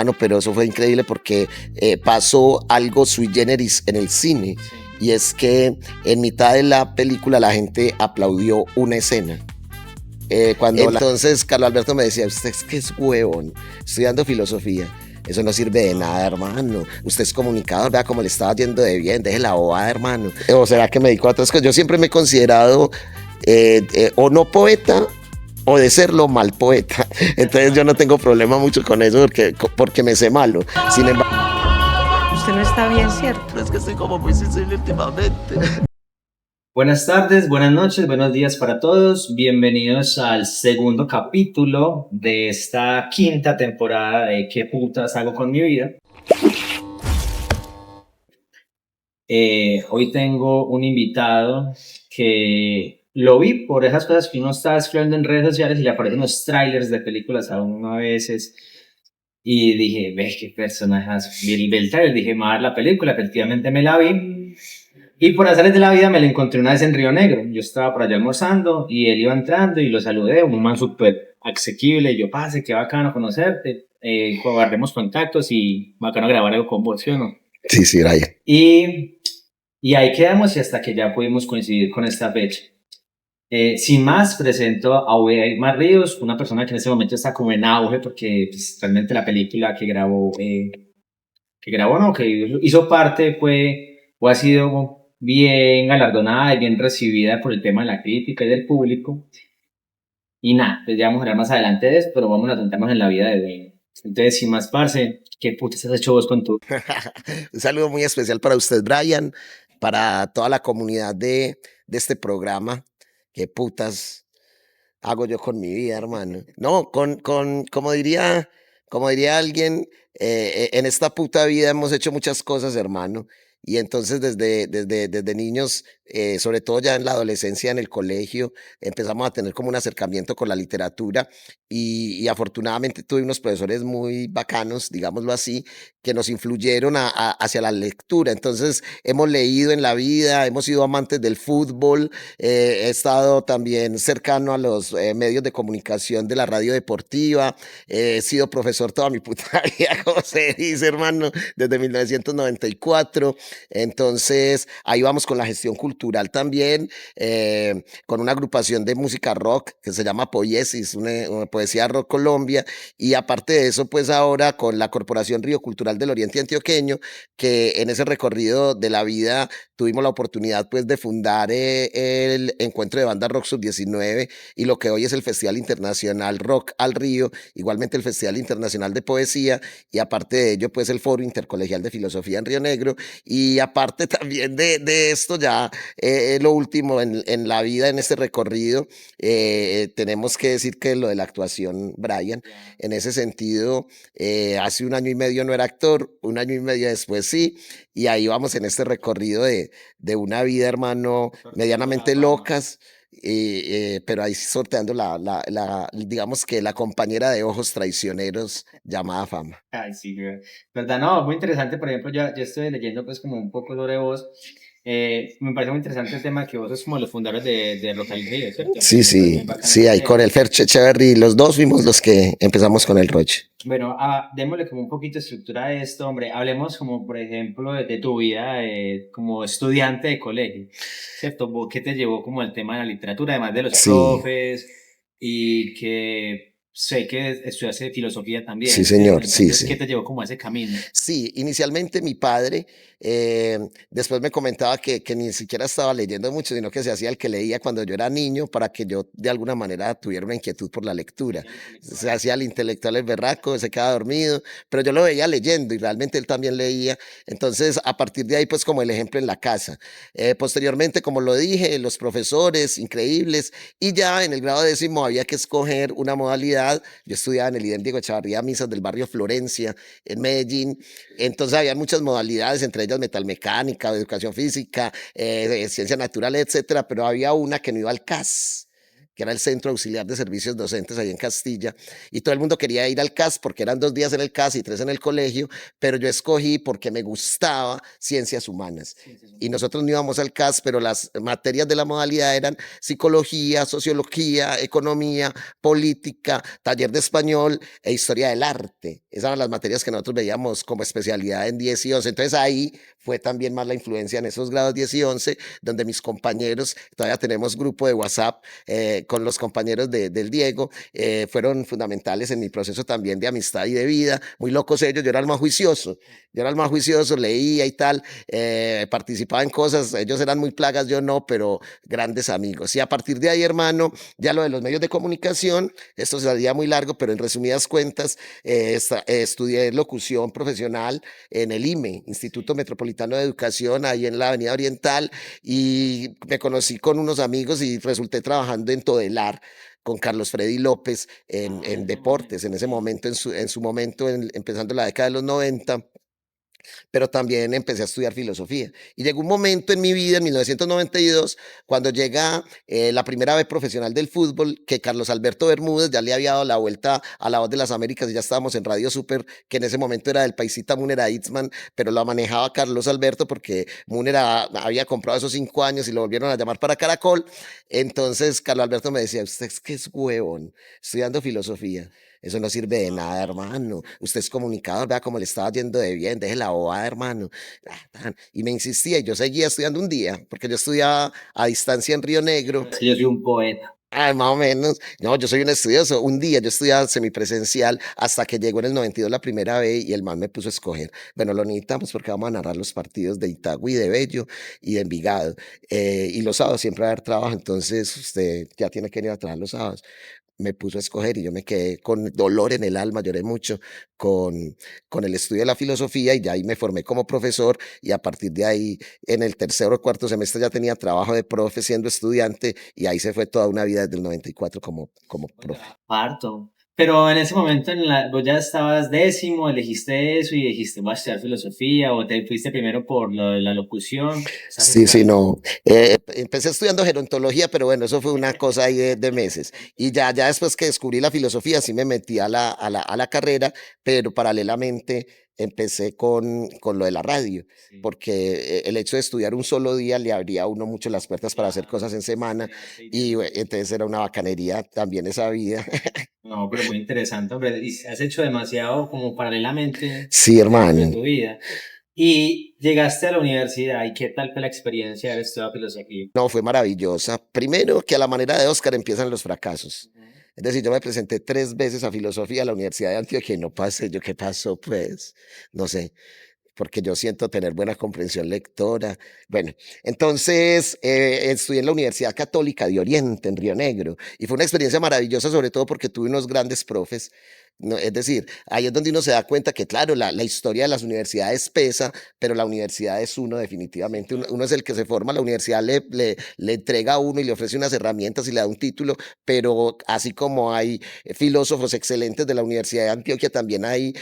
no, pero eso fue increíble porque pasó algo sui generis en el cine. Sí. Y es que en mitad de la película la gente aplaudió una escena. Entonces Carlos Alberto me decía, usted es que es huevón, estudiando filosofía. Eso no sirve de nada, hermano. Usted es comunicador, vea cómo le estaba yendo de bien, deje la bobada, hermano. O será que me dedico a otras cosas. Yo siempre me he considerado o no poeta o de serlo mal poeta. Entonces yo no tengo problema mucho con eso porque me sé malo. Sin embargo, Usted no está bien, ¿cierto? es que estoy como muy sensible últimamente. Buenas tardes, buenas noches, buenos días para todos. Bienvenidos al segundo capítulo de esta quinta temporada de ¿Qué putas hago con mi vida? Hoy tengo un invitado que lo vi por esas cosas que uno está escribiendo en redes sociales y le aparecen los trailers de películas a uno a veces. Y dije, ve qué personajes. Vi el trailer, dije, me va a dar la película, efectivamente me la vi. Y por azares de la vida me lo encontré una vez en Río Negro. Yo estaba por allá almorzando y él iba entrando y lo saludé, un man súper asequible. Yo, pase, qué bacano conocerte. Guardemos contactos y bacano grabar algo con vos, ¿sí o no? Sí, sí, Brian. Y ahí quedamos y hasta que ya pudimos coincidir con esta fecha. Sin más, presento a Weimar Ríos, una persona que en ese momento está como en auge porque pues, realmente la película que grabó no, que hizo parte o ha sido bien galardonada y bien recibida por el tema de la crítica y del público. Y nada, pues ya vamos a hablar más adelante de eso, pero vamos a centrarnos en la vida de Weimar. Entonces, sin más, parce, ¿qué putas has hecho vos con tu? Un saludo muy especial para usted, Brian, para toda la comunidad de este programa. ¿Qué putas hago yo con mi vida, hermano? No, como diría alguien, en esta puta vida hemos hecho muchas cosas, hermano. Y entonces desde niños, sobre todo ya en la adolescencia, en el colegio, empezamos a tener como un acercamiento con la literatura y afortunadamente tuve unos profesores muy bacanos, digámoslo así, que nos influyeron hacia la lectura. Entonces hemos leído en la vida, hemos sido amantes del fútbol, he estado también cercano a los medios de comunicación de la radio deportiva, he sido profesor toda mi puta vida, como se dice, hermano, desde 1994. Entonces, ahí vamos con la gestión cultural también, con una agrupación de música rock que se llama Poiesis, una poesía rock Colombia, y aparte de eso, pues ahora con la Corporación Río Cultural del Oriente Antioqueño, que en ese recorrido de la vida tuvimos la oportunidad pues de fundar el Encuentro de Bandas Rock Sub-19 y lo que hoy es el Festival Internacional Rock al Río, igualmente el Festival Internacional de Poesía, y aparte de ello, pues el Foro Intercolegial de Filosofía en Río Negro, y aparte también de esto, ya lo último en la vida, en este recorrido, tenemos que decir que lo de la actuación, Brian, en ese sentido, hace un año y medio no era actor, un año y medio después sí, y ahí vamos en este recorrido de una vida, hermano, medianamente locas, pero ahí sorteando digamos que la compañera de ojos traicioneros llamada fama. Ay, sí, güey. ¿Verdad? No, muy interesante. Por ejemplo, yo estoy leyendo pues como un poco sobre vos. Me parece muy interesante el tema que vos sos como los fundadores de Rock al Río, ¿cierto? Sí, sí, sí, ahí con el Ferche Echeverry, los dos fuimos los que empezamos con el Roche. Bueno, démosle como un poquito de estructura a esto, hombre. Hablemos como, por ejemplo, de tu vida como estudiante de colegio, ¿cierto? ¿Qué te llevó como el tema de la literatura, además de los Sí. profes? Y que sé que estudiaste filosofía también. Sí, señor, Entonces, sí, sí. ¿qué te llevó como a ese camino? Sí, inicialmente mi padre, después me comentaba que ni siquiera estaba leyendo mucho, sino que se hacía el que leía cuando yo era niño para que yo de alguna manera tuviera una inquietud por la lectura. Se hacía el intelectual, el berraco, se quedaba dormido, pero yo lo veía leyendo y realmente él también leía. Entonces, a partir de ahí, pues como el ejemplo en la casa. Posteriormente, como lo dije, los profesores increíbles, y ya en el grado décimo había que escoger una modalidad. Yo estudiaba en el IDEM Diego Echavarría Misas del barrio Florencia, en Medellín. Entonces había muchas modalidades, entre ellas metalmecánica, educación física, ciencia natural, etcétera, pero había una que no iba al CAS, que era el Centro Auxiliar de Servicios Docentes ahí en Castilla, y todo el mundo quería ir al CAS porque eran 2 días en el CAS y 3 en el colegio, pero yo escogí porque me gustaba ciencias humanas. Y nosotros no íbamos al CAS, pero las materias de la modalidad eran psicología, sociología, economía, política, taller de español e historia del arte. Esas eran las materias que nosotros veíamos como especialidad en 10 y 11. Entonces ahí fue también más la influencia en esos grados 10 y 11, donde mis compañeros, todavía tenemos grupo de WhatsApp con los compañeros del Diego, fueron fundamentales en mi proceso también de amistad y de vida. Muy locos ellos, yo era el más juicioso, leía y tal, participaba en cosas, ellos eran muy plagas, yo no, pero grandes amigos. Y a partir de ahí, hermano, ya lo de los medios de comunicación, esto sería muy largo, pero en resumidas cuentas, estudié locución profesional en el IME, Instituto Metropolitano de Educación, ahí en la Avenida Oriental, y me conocí con unos amigos y resulté trabajando en Todelar con Carlos Freddy López en deportes, en ese momento, en su momento, empezando la década de los 90, pero también empecé a estudiar filosofía. Y llegó un momento en mi vida, en 1992, cuando llega la primera vez profesional del fútbol, que Carlos Alberto Bermúdez ya le había dado la vuelta a La Voz de las Américas y ya estábamos en Radio Super, que en ese momento era del paisita Munera Itzman, pero lo manejaba Carlos Alberto porque Munera había comprado esos 5 años y lo volvieron a llamar para Caracol. Entonces Carlos Alberto me decía, usted es que es huevón, estudiando filosofía. Eso no sirve de nada, hermano. Usted es comunicador, vea cómo le estaba yendo de bien, deje la bobada, hermano. Y me insistía y yo seguía estudiando un día, porque yo estudiaba a distancia en Río Negro. Es que yo soy un poeta. Más o menos. No, yo soy un estudioso. Un día yo estudiaba semipresencial hasta que llegó en el 92 la primera vez y el man me puso a escoger. Bueno, lo necesitamos porque vamos a narrar los partidos de Itagüí, de Bello y de Envigado. Y los sábados siempre va a haber trabajo, entonces usted ya tiene que ir a trabajar los sábados. Me puso a escoger y yo me quedé con dolor en el alma, lloré mucho con el estudio de la filosofía y ya ahí me formé como profesor y a partir de ahí en el tercer o cuarto semestre ya tenía trabajo de profe siendo estudiante y ahí se fue toda una vida desde el 94 como profe. Parto. Pero en ese momento vos ya estabas décimo, elegiste eso y dijiste, voy a estudiar filosofía, o te fuiste primero por lo de la locución. Sí, sí, no. Empecé estudiando gerontología, pero bueno, eso fue una cosa ahí de meses. Y ya después que descubrí la filosofía, sí me metí a la carrera, pero paralelamente empecé con lo de la radio, Sí, porque el hecho de estudiar un solo día le abría a uno mucho las puertas para hacer cosas en semana, y entonces era una bacanería también esa vida. no, pero muy interesante, hombre. Y has hecho demasiado como paralelamente Sí, dentro de hermano. tu vida. Y llegaste a la universidad, ¿y qué tal fue la experiencia de haber estudiado filosofía? No, fue maravillosa. Primero que a la manera de Oscar empiezan los fracasos. Ujú. Es decir, yo me presenté 3 veces a filosofía a la Universidad de Antioquia y no pasé. ¿Yo qué pasó? Pues, no sé, porque yo siento tener buena comprensión lectora. Bueno, entonces estudié en la Universidad Católica de Oriente, en Río Negro, y fue una experiencia maravillosa, sobre todo porque tuve unos grandes profes. No, es decir, ahí es donde uno se da cuenta que, claro, la historia de las universidades pesa, pero la universidad es uno Sí, definitivamente. claro. Uno es el que se forma, la universidad le entrega a uno y le ofrece unas herramientas y le da un título, pero así como hay filósofos excelentes de la Universidad de Antioquia, también hay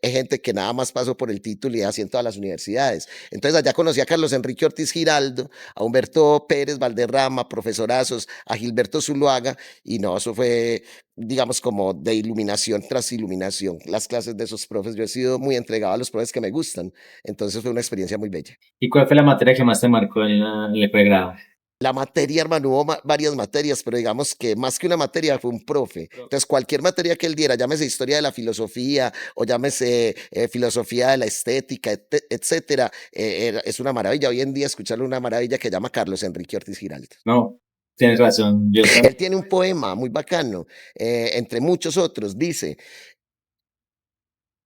gente que nada más pasó por el título y así en todas las universidades. Entonces allá conocí a Carlos Enrique Ortiz Giraldo, a Humberto Pérez Valderrama, profesorazos, a Gilberto Zuluaga, y no, eso fue, digamos, como de iluminación tras iluminación. Las clases de esos profes, yo he sido muy entregado a los profes que me gustan, entonces fue una experiencia muy bella. ¿Y cuál fue la materia que más te marcó en el pregrado? La materia, hermano, hubo varias materias, pero digamos que más que una materia fue un profe. Entonces, cualquier materia que él diera, llámese historia de la filosofía o llámese filosofía de la estética, etcétera, es una maravilla. Hoy en día escucharlo una maravilla que llama Carlos Enrique Ortiz Giraldo. No, tienes razón. Yo Él tiene un poema muy bacano, entre muchos otros, dice,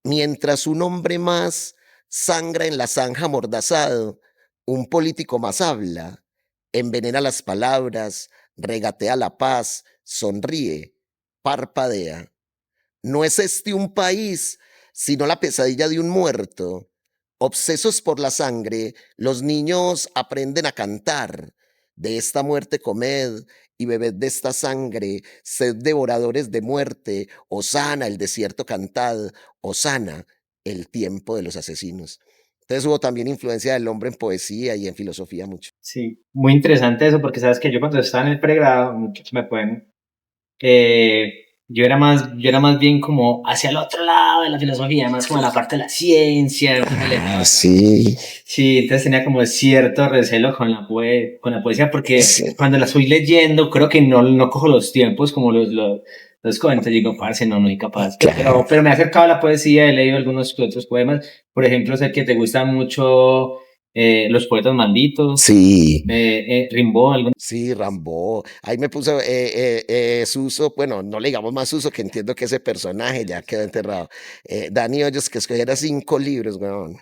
mientras un hombre más sangra en la zanja amordazado, un político más habla, envenena las palabras, regatea la paz, sonríe, parpadea. No es este un país, sino la pesadilla de un muerto. Obsesos por la sangre, los niños aprenden a cantar. De esta muerte comed y bebed de esta sangre, sed devoradores de muerte, Hosana el desierto cantad, Hosana el tiempo de los asesinos. Entonces hubo también influencia del hombre en poesía y en filosofía mucho. sí, muy interesante eso, porque sabes que yo cuando estaba en el pregrado, muchos me pueden yo era más bien como hacia el otro lado de la filosofía, más como la parte de la ciencia. Sí, Sí, entonces tenía como cierto recelo con con la poesía, porque sí, cuando la estoy leyendo, creo que no cojo los tiempos como los cuentos. Digo, parce, no soy capaz. claro. Pero me he acercado a la poesía, he leído algunos que otros poemas. Por ejemplo, sé que te gustan mucho los poetas malditos, Sí, Rimbaud, algunos. sí, Rambo. Ahí me puso Suso, bueno, no le digamos más Suso, que entiendo que ese personaje ya quedó enterrado. Dani Hoyos, que escogiera 5 libros, weón.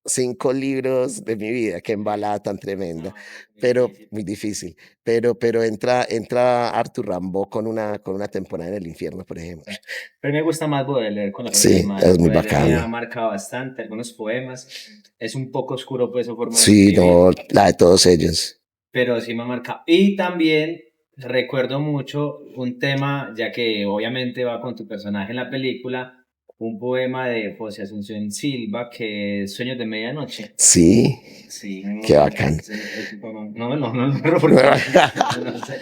5 libros de mi vida, qué embalada tan tremenda, No, muy pero difícil. muy difícil. Pero entra Arthur Rimbaud con una temporada en el infierno, por ejemplo. Pero me gusta más Baudelaire con las obras de Sí, Mario. es muy Baudelaire me bacano. ha marcado bastante algunos poemas. Es un poco oscuro pues su forma de Sí, escribir, no, la de todos ellos. pero sí me ha marcado. Y también recuerdo mucho un tema, ya que obviamente va con tu personaje en la película, un poema de José Asunción Silva que es Sueños de Medianoche. Sí, Sí, qué bacano. es un poema. No, porque no sé.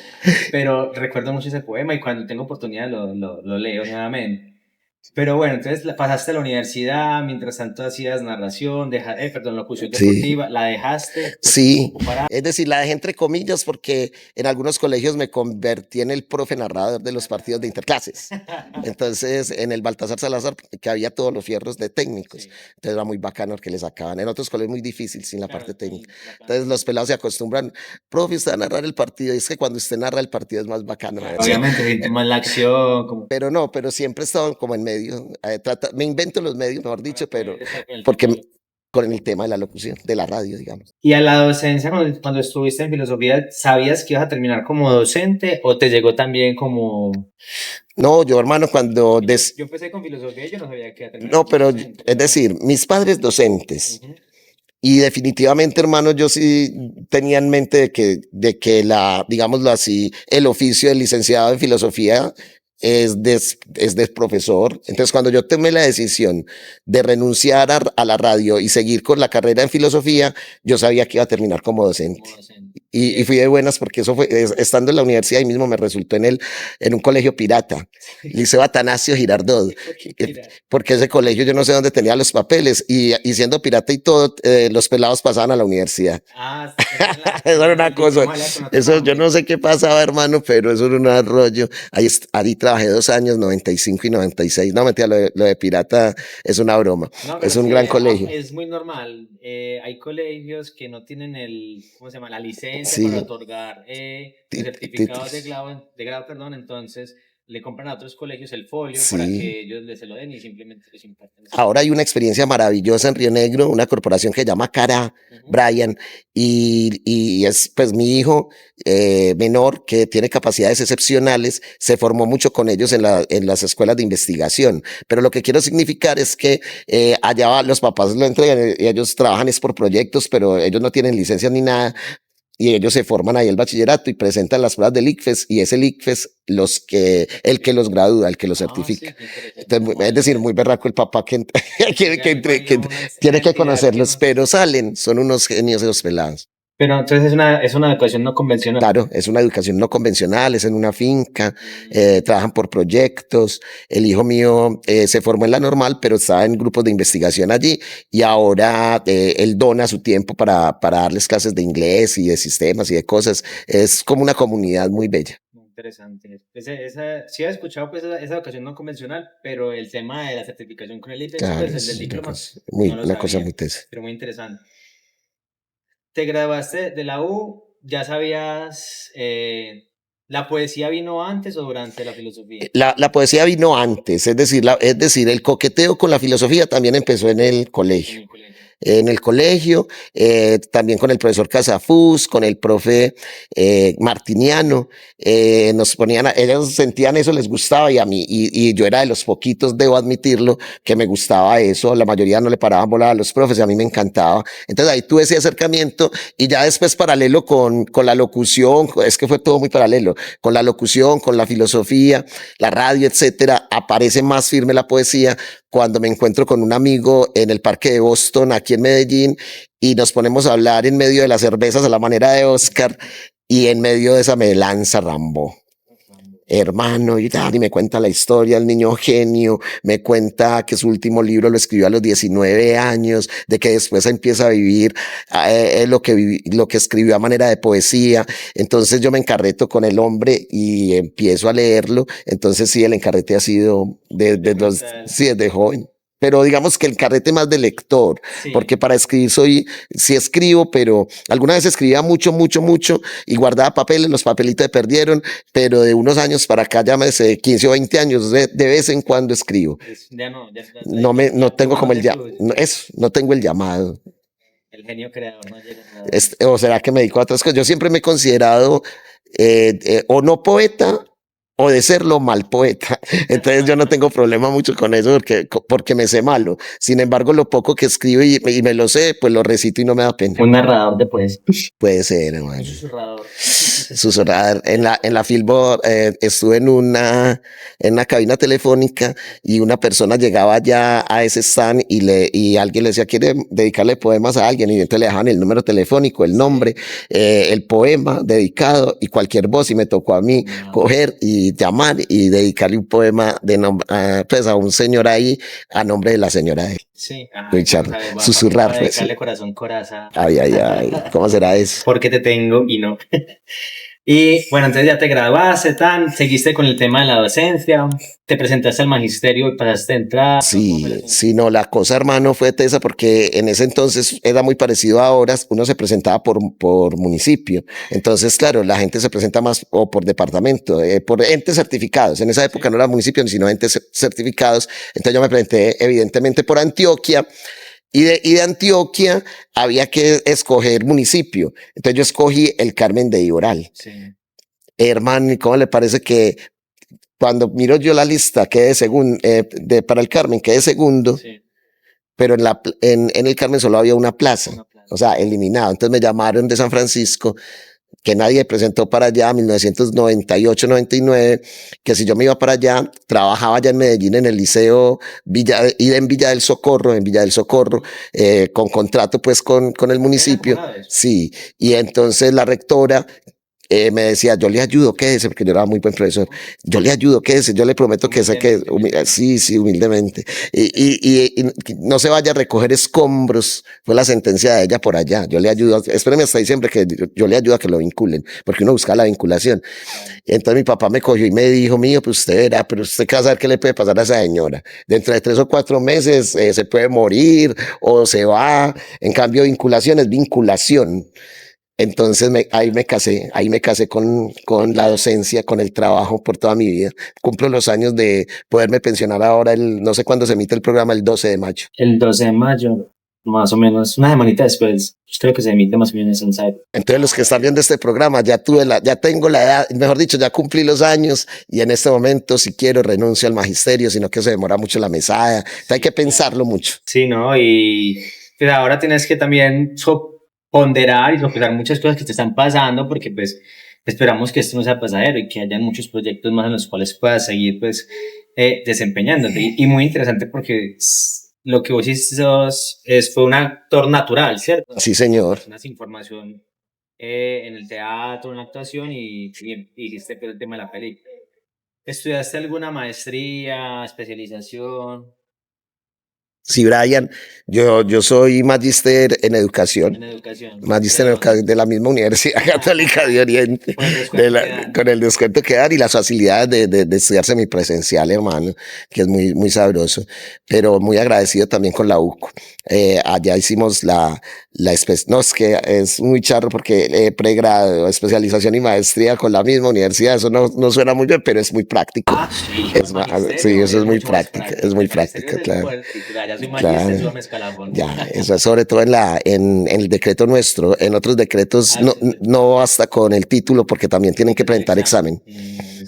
Pero recuerdo mucho ese poema y cuando tengo oportunidad lo leo nuevamente. Pero bueno, entonces pasaste a la universidad, mientras tanto hacías narración, perdón, locución Sí, deportiva, la dejaste, te sí, para. es decir, la dejé entre comillas porque en algunos colegios me convertí en el profe narrador de los partidos de interclases. Entonces, en el Baltasar Salazar, que había todos los fierros de técnicos. Sí, Entonces era muy bacano que le sacaban. En otros colegios muy difícil sin la claro, parte es técnica. muy bacano. Entonces los pelados se acostumbran, profe, usted a narrar el partido. Y es que cuando usted narra el partido es más bacano, Claro, ¿verdad? obviamente siente más la acción, como Pero no, pero siempre he estado como en medio. Me invento los medios, mejor para dicho, pero poder estar con el tema. porque con el tema de la locución, de la radio, digamos. Y a la docencia, cuando estuviste en filosofía, ¿sabías que ibas a terminar como docente o te llegó también como... No, yo hermano, Yo empecé con filosofía y yo no sabía que iba a terminar no, como pero docente, la es verdad. decir, mis padres docentes. Ujú. Y definitivamente, hermano, yo sí tenía en mente de que digámoslo así, el oficio de licenciado en filosofía es de profesor. Entonces, cuando yo tomé la decisión de renunciar a la radio y seguir con la carrera en filosofía, yo sabía que iba a terminar como docente. Como docente. Y fui de buenas porque eso fue, estando en la universidad ahí mismo me resultó en un colegio pirata, Liceo Atanasio Girardot, Mira. porque ese colegio yo no sé dónde tenía los papeles y siendo pirata y todo, los pelados pasaban a la universidad. Ah, Eso era una el cosa, diploma salía con otro eso yo nombre. no sé qué pasaba, hermano, pero eso era un arroyo. Ahí trabajé 2 años, 95 y 96. No, mentira, lo de pirata es una broma. No, pero Es es un que gran colegio. es muy normal. Hay colegios que no tienen ¿cómo se llama? La licencia para Sí, otorgar los tit- certificados tit- de grado, perdón, entonces le compran a otros colegios el folio para sí. que ellos se lo den y simplemente les imparten ese Ahora folio. hay una experiencia maravillosa en Río Negro, una corporación que se llama Cara, Ujú. Brian, y es pues mi hijo menor que tiene capacidades excepcionales, se formó mucho con ellos en las escuelas de investigación. Pero lo que quiero significar es que los papás lo entregan y ellos trabajan es por proyectos, pero ellos no tienen licencias ni nada. Ujú. Y ellos se forman ahí el bachillerato y presentan las pruebas del ICFES y es el ICFES el que los gradúa, el que los Ah, certifica. sí, qué interesante. Entonces, es decir, muy berraco el papá que, Ya que, me entre- imagino que una tiene que entidad que conocerlos, no. pero salen, son unos genios esos pelados. Pero entonces es una educación no convencional. Claro, es una educación no convencional, es en una finca, Mm, trabajan por proyectos. El hijo mío se formó en la normal, pero estaba en grupos de investigación allí y ahora él dona su tiempo para darles clases de inglés y de sistemas y de cosas. Es como una comunidad muy bella. muy interesante. Sí he escuchado pues esa educación no convencional, pero el tema de la certificación con el IPEX, Claro, pues el del es diploma, no lo una cosa sabía, muy tesa. pero muy interesante. Te graduaste de la U, ya sabías, ¿la poesía vino antes o durante la filosofía? La poesía vino antes, es decir, el coqueteo con la filosofía también empezó en el En colegio. el colegio. También con el profesor Casafús, con el profe Martiniano, ellos sentían eso, les gustaba y a mí, y yo era de los poquitos, debo admitirlo, que me gustaba eso, la mayoría no le paraban bola a los profes, y a mí me encantaba. Entonces ahí tuve ese acercamiento y ya después paralelo con la locución, es que fue todo muy paralelo, con la locución, con la filosofía, la radio, etcétera, aparece más firme la poesía cuando me encuentro con un amigo en el Parque de Boston, aquí en Medellín, y nos ponemos a hablar en medio de las cervezas a la manera de Oscar, y en medio de esa me lanza Rambo. hermano, y me cuenta la historia, el niño genio, me cuenta que su último libro lo escribió a los 19 años, de que después empieza a vivir lo que escribió a manera de poesía. Entonces yo me encarreto con el hombre y empiezo a leerlo. Entonces sí, el encarrete ha sido sí, desde joven. Pero digamos que el carrete más de lector, porque para escribir sí escribo, pero alguna vez escribía mucho y guardaba papeles, los papelitos se perdieron, pero de unos años para acá, llámese 15 o 20 años, de vez en cuando escribo. No tengo como no tengo el llamado. El genio creador no llega a nada. O será que me dedico a otras cosas. Yo siempre me he considerado o no poeta o de serlo mal poeta. Entonces yo no tengo problema mucho con eso porque me sé malo. Sin embargo, lo poco que escribo y me lo sé, pues lo recito y no me da pena. Un narrador de poesía. Puede ser, hermano. Un susurrador. Susurrador. En la Fillboard estuve en una cabina telefónica y una persona llegaba ya a ese stand y alguien le decía, ¿quiere dedicarle poemas a alguien? Y entonces le dejaban el número telefónico, el nombre, el poema dedicado y cualquier voz, y me tocó a mí coger y llamar y dedicarle un poema pues a un señor ahí a nombre de la señora de él. Sí, susurrar. Dedicarle corazón, coraza. Ay, ¿cómo será eso? Porque te tengo y no. Y bueno, entonces ya te graduaste, seguiste con el tema de la docencia, te presentaste al magisterio y pasaste a entrar. Sí, no, la cosa, hermano, fue tesa porque en ese entonces era muy parecido a ahora, uno se presentaba por municipio. Entonces, claro, la gente se presenta más o por departamento, por entes certificados. En esa época no era municipio, sino entes certificados. Entonces yo me presenté evidentemente por Antioquia. Y de Antioquia había que escoger municipio. Entonces yo escogí el Carmen de Iboral. Sí. Hermano, ¿y cómo le parece que cuando miro yo la lista quedé segundo, para el Carmen quedé segundo, sí, pero en el Carmen solo había una plaza, o sea, eliminado. Entonces me llamaron de San Francisco, que nadie presentó para allá, 1998-99, que si yo me iba para allá, trabajaba allá en Medellín en el liceo en Villa del Socorro, con contrato pues con el municipio. Sí, y entonces la rectora me decía, yo le ayudo, quédese, porque yo era muy buen profesor, yo le ayudo, quédese, yo le prometo que sé que, sí, humildemente, y no se vaya a recoger escombros, fue la sentencia de ella por allá, yo le ayudo, espéreme hasta diciembre que yo le ayudo a que lo vinculen, porque uno busca la vinculación. Entonces mi papá me cogió y me dijo, mío, pues usted verá, pero usted qué va a saber qué le puede pasar a esa señora, dentro de 3 o 4 meses se puede morir, o se va, en cambio vinculación es vinculación. Entonces ahí me casé con la docencia, con el trabajo por toda mi vida. Cumplo los años de poderme pensionar ahora, no sé cuándo se emite el programa, el 12 de mayo. El 12 de mayo, más o menos, una semanita después, creo que se emite más o menos en esa época. Entonces los que están viendo este programa, ya tengo la edad, mejor dicho, ya cumplí los años y en este momento, si quiero, renuncio al magisterio, sino que se demora mucho la mesada. Entonces hay que pensarlo mucho. Sí, ¿no? Y pues ahora tienes que también ponderar y sopesar muchas cosas que te están pasando, porque pues esperamos que esto no sea pasajero y que hayan muchos proyectos más en los cuales puedas seguir pues desempeñándote. Y muy interesante porque lo que vos hiciste fue un actor natural, ¿cierto? Sí, señor. Una información en el teatro, en la actuación y hiciste pues, el tema de la película. ¿Estudiaste alguna maestría, especialización? Sí, Brian, yo soy magíster en educación. Magíster en educación de la misma Universidad Católica de Oriente. Con el descuento que dan y las facilidades de estudiar semipresencial, hermano, que es muy, muy sabroso. Pero muy agradecido también con la UCO. Allá hicimos no, es que es muy charro porque pregrado, especialización y maestría con la misma universidad. Eso no suena muy bien, pero es muy práctico. Sí, eso es muy práctico. Es muy práctico, claro. Claro. Ya, eso es sobre todo en el decreto nuestro. En otros decretos no basta con el título porque también tienen que presentar examen.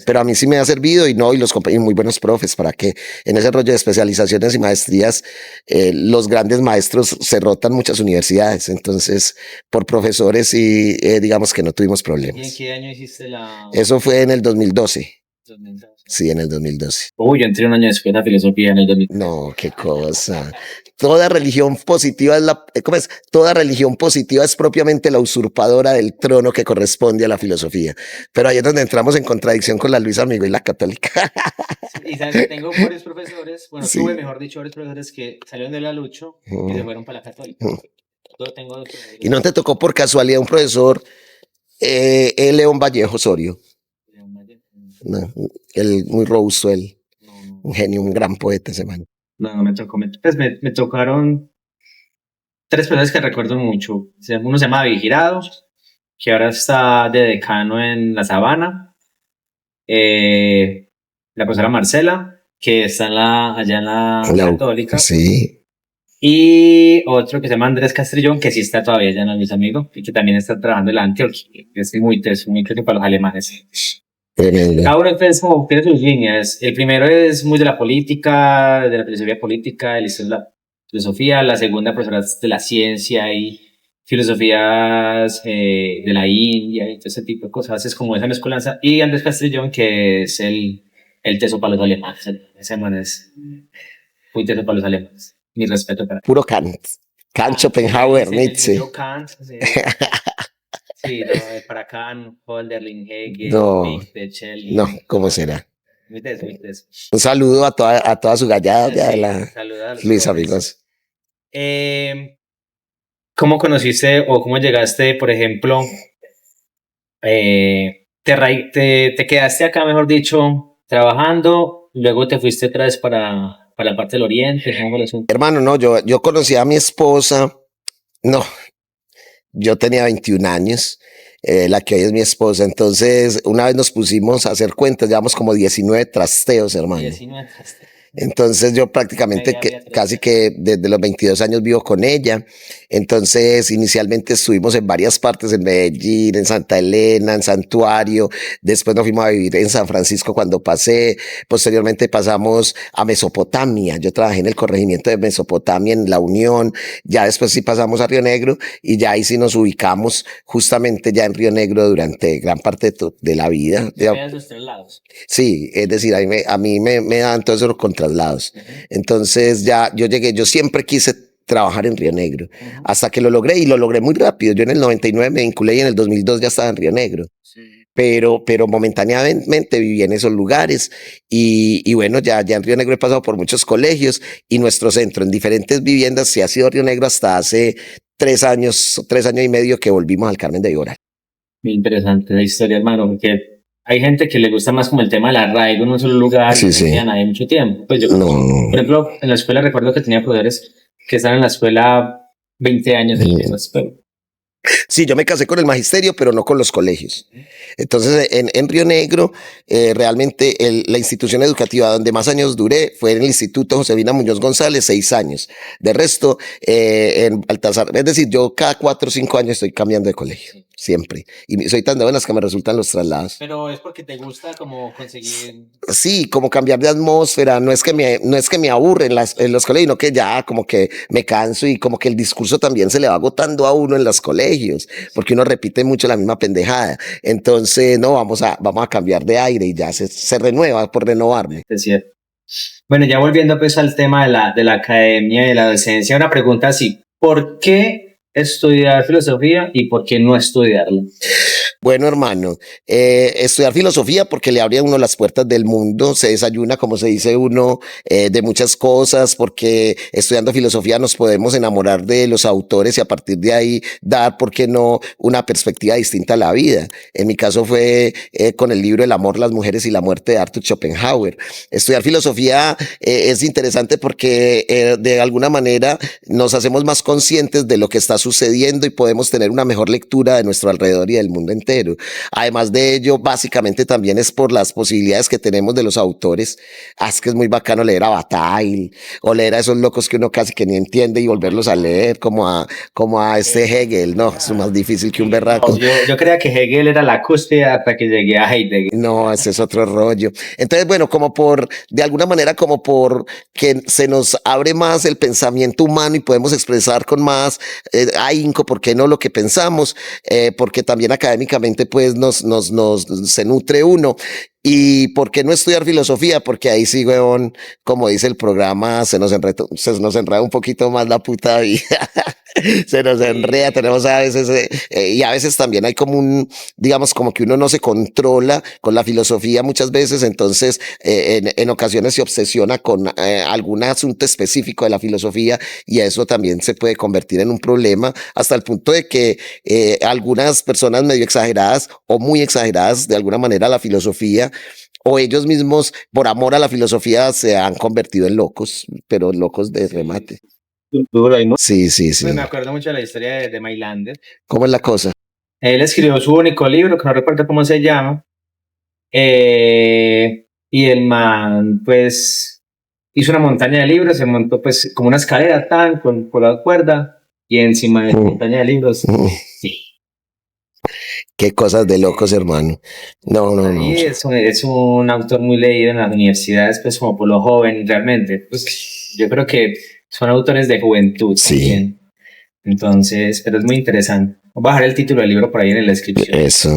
Pero a mí sí me ha servido y los muy buenos profes para que en ese rollo de especializaciones y maestrías los grandes maestros se rotan muchas universidades. Entonces, por profesores y digamos que no tuvimos problemas. ¿Y en qué año hiciste Eso fue en el 2012. 2012. Sí, en el 2012. Uy, yo entré un año después a filosofía en el 2000. No, qué cosa. Toda religión positiva es ¿cómo es? Toda religión positiva es propiamente la usurpadora del trono que corresponde a la filosofía. Pero ahí es donde entramos en contradicción con la Luisa Amigo y la católica. Sí, y sabes que tengo varios profesores, bueno, Sí. tuve, mejor dicho, varios profesores que salieron de la Lucho y se fueron para la católica. Yo tengo dos profesores. ¿Y no te tocó por casualidad un profesor, León Vallejo Osorio? No, él, muy robusto, él, un genio, un gran poeta ese man. No, me tocó, pues me tocaron tres personas que recuerdo mucho. Uno se llama Vigirado, que ahora está de decano en La Sabana. La profesora Marcela, que está allá en la Católica. Sí. Y otro que se llama Andrés Castrillón, que sí está todavía allá en Mis Amigos, y que también está trabajando en la Antioquia. Es muy crítico para los alemanes. Tremendo. Cada uno entonces como tiene sus líneas. El primero es muy de la política, de la filosofía política, de la filosofía. La segunda profesora es de la ciencia y filosofías de la India y todo ese tipo de cosas. Es como esa mezcolanza. Y Andrés Castrillón, que es el teso para los alemanes. Ese man es muy teso para los alemanes. Mi respeto para él. Puro Kant. Kant, Schopenhauer, Nietzsche. Kant, sí, no, para Kant, Hölderlin, Hegel, No, Fichte, Schelling. no, ¿cómo será? Muy teso. Un saludo a toda su gallada ya de Sí, la saluda a los Luis, jóvenes. amigos. ¿Cómo conociste o cómo llegaste, por ejemplo, te quedaste acá, mejor dicho, trabajando, luego te fuiste otra vez para la parte del oriente? ¿Cómo fue el asunto? Hermano, no, yo conocí a mi esposa, no, yo tenía 21 años, la que hoy es mi esposa, entonces una vez nos pusimos a hacer cuentas, llevamos como 19 trasteos, hermano. 19 trasteos. Entonces yo prácticamente casi que desde los 22 años vivo con ella. Entonces inicialmente estuvimos en varias partes, en Medellín, en Santa Elena, en Santuario. Después nos fuimos a vivir en San Francisco cuando pasé. Posteriormente pasamos a Mesopotamia. Yo trabajé en el corregimiento de Mesopotamia en La Unión. Ya después sí pasamos a Río Negro y ya ahí sí nos ubicamos justamente ya en Río Negro durante gran parte de la vida. Los tres lados. Sí, es decir, a mí me dan todos esos contraslados. Entonces ya yo llegué, yo siempre quise trabajar en Río Negro, hasta que lo logré y lo logré muy rápido. Yo en el 99 me vinculé y en el 2002 ya estaba en Río Negro. Sí. Pero momentáneamente viví en esos lugares y bueno, ya en Río Negro he pasado por muchos colegios y nuestro centro en diferentes viviendas sí ha sido Río Negro hasta hace 3 años y medio que volvimos al Carmen de Viboral. Muy interesante la historia, hermano, porque hay gente que le gusta más como el tema del arraigo en un solo lugar, sí, y no sí. queda nadie mucho tiempo. Pues yo, por ejemplo, en la escuela recuerdo que tenía profesores que estaban en la escuela 20 años de esas, pero... Sí, yo me casé con el magisterio, pero no con los colegios. Entonces, en Río Negro, realmente la institución educativa donde más años duré fue en el Instituto Josefina Muñoz González, 6 años. De resto, en Baltasar, es decir, yo cada 4 o 5 años estoy cambiando de colegio, siempre. Y soy tan de buenas que me resultan los traslados. Pero es porque te gusta como conseguir... Sí, como cambiar de atmósfera, no es que me aburren en los colegios, sino que ya como que me canso y como que el discurso también se le va agotando a uno en los colegios, porque uno repite mucho la misma pendejada. Entonces, no, vamos a cambiar de aire y ya se renueva por renovarme. Es cierto. Bueno, ya volviendo pues al tema de la academia y de la docencia, una pregunta así, ¿por qué estudiar filosofía y por qué no estudiarlo? Bueno, hermano, estudiar filosofía porque le abre a uno las puertas del mundo, se desayuna, como se dice uno, de muchas cosas, porque estudiando filosofía nos podemos enamorar de los autores y a partir de ahí dar, ¿por qué no?, una perspectiva distinta a la vida. En mi caso fue con el libro El amor, las mujeres y la muerte de Arthur Schopenhauer. Estudiar filosofía es interesante porque de alguna manera nos hacemos más conscientes de lo que está sucediendo y podemos tener una mejor lectura de nuestro alrededor y del mundo entero. Además de ello, básicamente también es por las posibilidades que tenemos de los autores. Es que es muy bacano leer a Bataille o leer a esos locos que uno casi que ni entiende y volverlos a leer, como a este Hegel. No, es más difícil que un berraco. Yo creía que Hegel era la cúspide hasta que llegué a Heidegger. No, ese es otro rollo. Entonces, bueno, de alguna manera, como por que se nos abre más el pensamiento humano y podemos expresar con más ahínco, ¿por qué no?, lo que pensamos, porque también académicamente básicamente pues se nutre uno. ¿Y por qué no estudiar filosofía? Porque ahí sí, weón, como dice el programa, se nos enreda un poquito más la puta vida. Se nos enreda, Sí. tenemos a veces, y a veces también hay como digamos, como que uno no se controla con la filosofía muchas veces, entonces en ocasiones se obsesiona con algún asunto específico de la filosofía y eso también se puede convertir en un problema hasta el punto de que algunas personas medio exageradas o muy exageradas de alguna manera la filosofía o ellos mismos por amor a la filosofía se han convertido en locos, pero locos de Sí, remate. duro ahí, ¿no? Sí, sí, Pues me sí. acuerdo mucho de la historia de Mailander. ¿Cómo es la cosa? Él escribió su único libro, que no recuerdo cómo se llama, y el man, pues, hizo una montaña de libros, se montó, pues, como una escalera tan con la cuerda, y encima de la montaña de libros, sí. Qué cosas de locos, Sí. hermano. No, no, no. Ahí es un autor muy leído en las universidades, pues, como por los jóvenes, realmente. Pues, yo creo que son autores de juventud Sí, también. Entonces, pero es muy interesante. Voy a dejar el título del libro por ahí en la descripción. eso.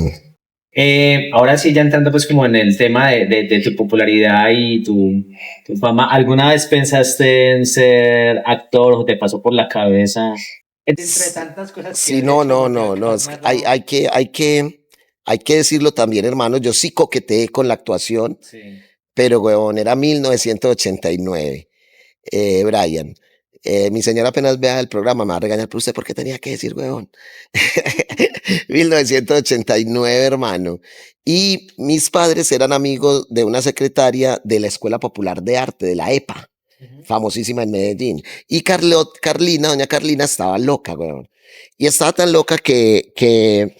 Ahora sí, ya entrando pues como en el tema de tu popularidad y tu fama, ¿alguna vez pensaste en ser actor o te pasó por la cabeza? Entre tantas cosas que Sí, has no, hecho, no, porque no, no. acá Es que no. hay que decirlo también, hermano. Yo sí coqueteé con la actuación, Sí. pero, weón, era 1989. Brian. Mi señora apenas vea el programa, me va a regañar por usted porque tenía que decir, weón. 1989, hermano. Y mis padres eran amigos de una secretaria de la Escuela Popular de Arte, de la EPA, Ujú. famosísima en Medellín. Y Carlina, doña Carlina, estaba loca, weón. Y estaba tan loca ay,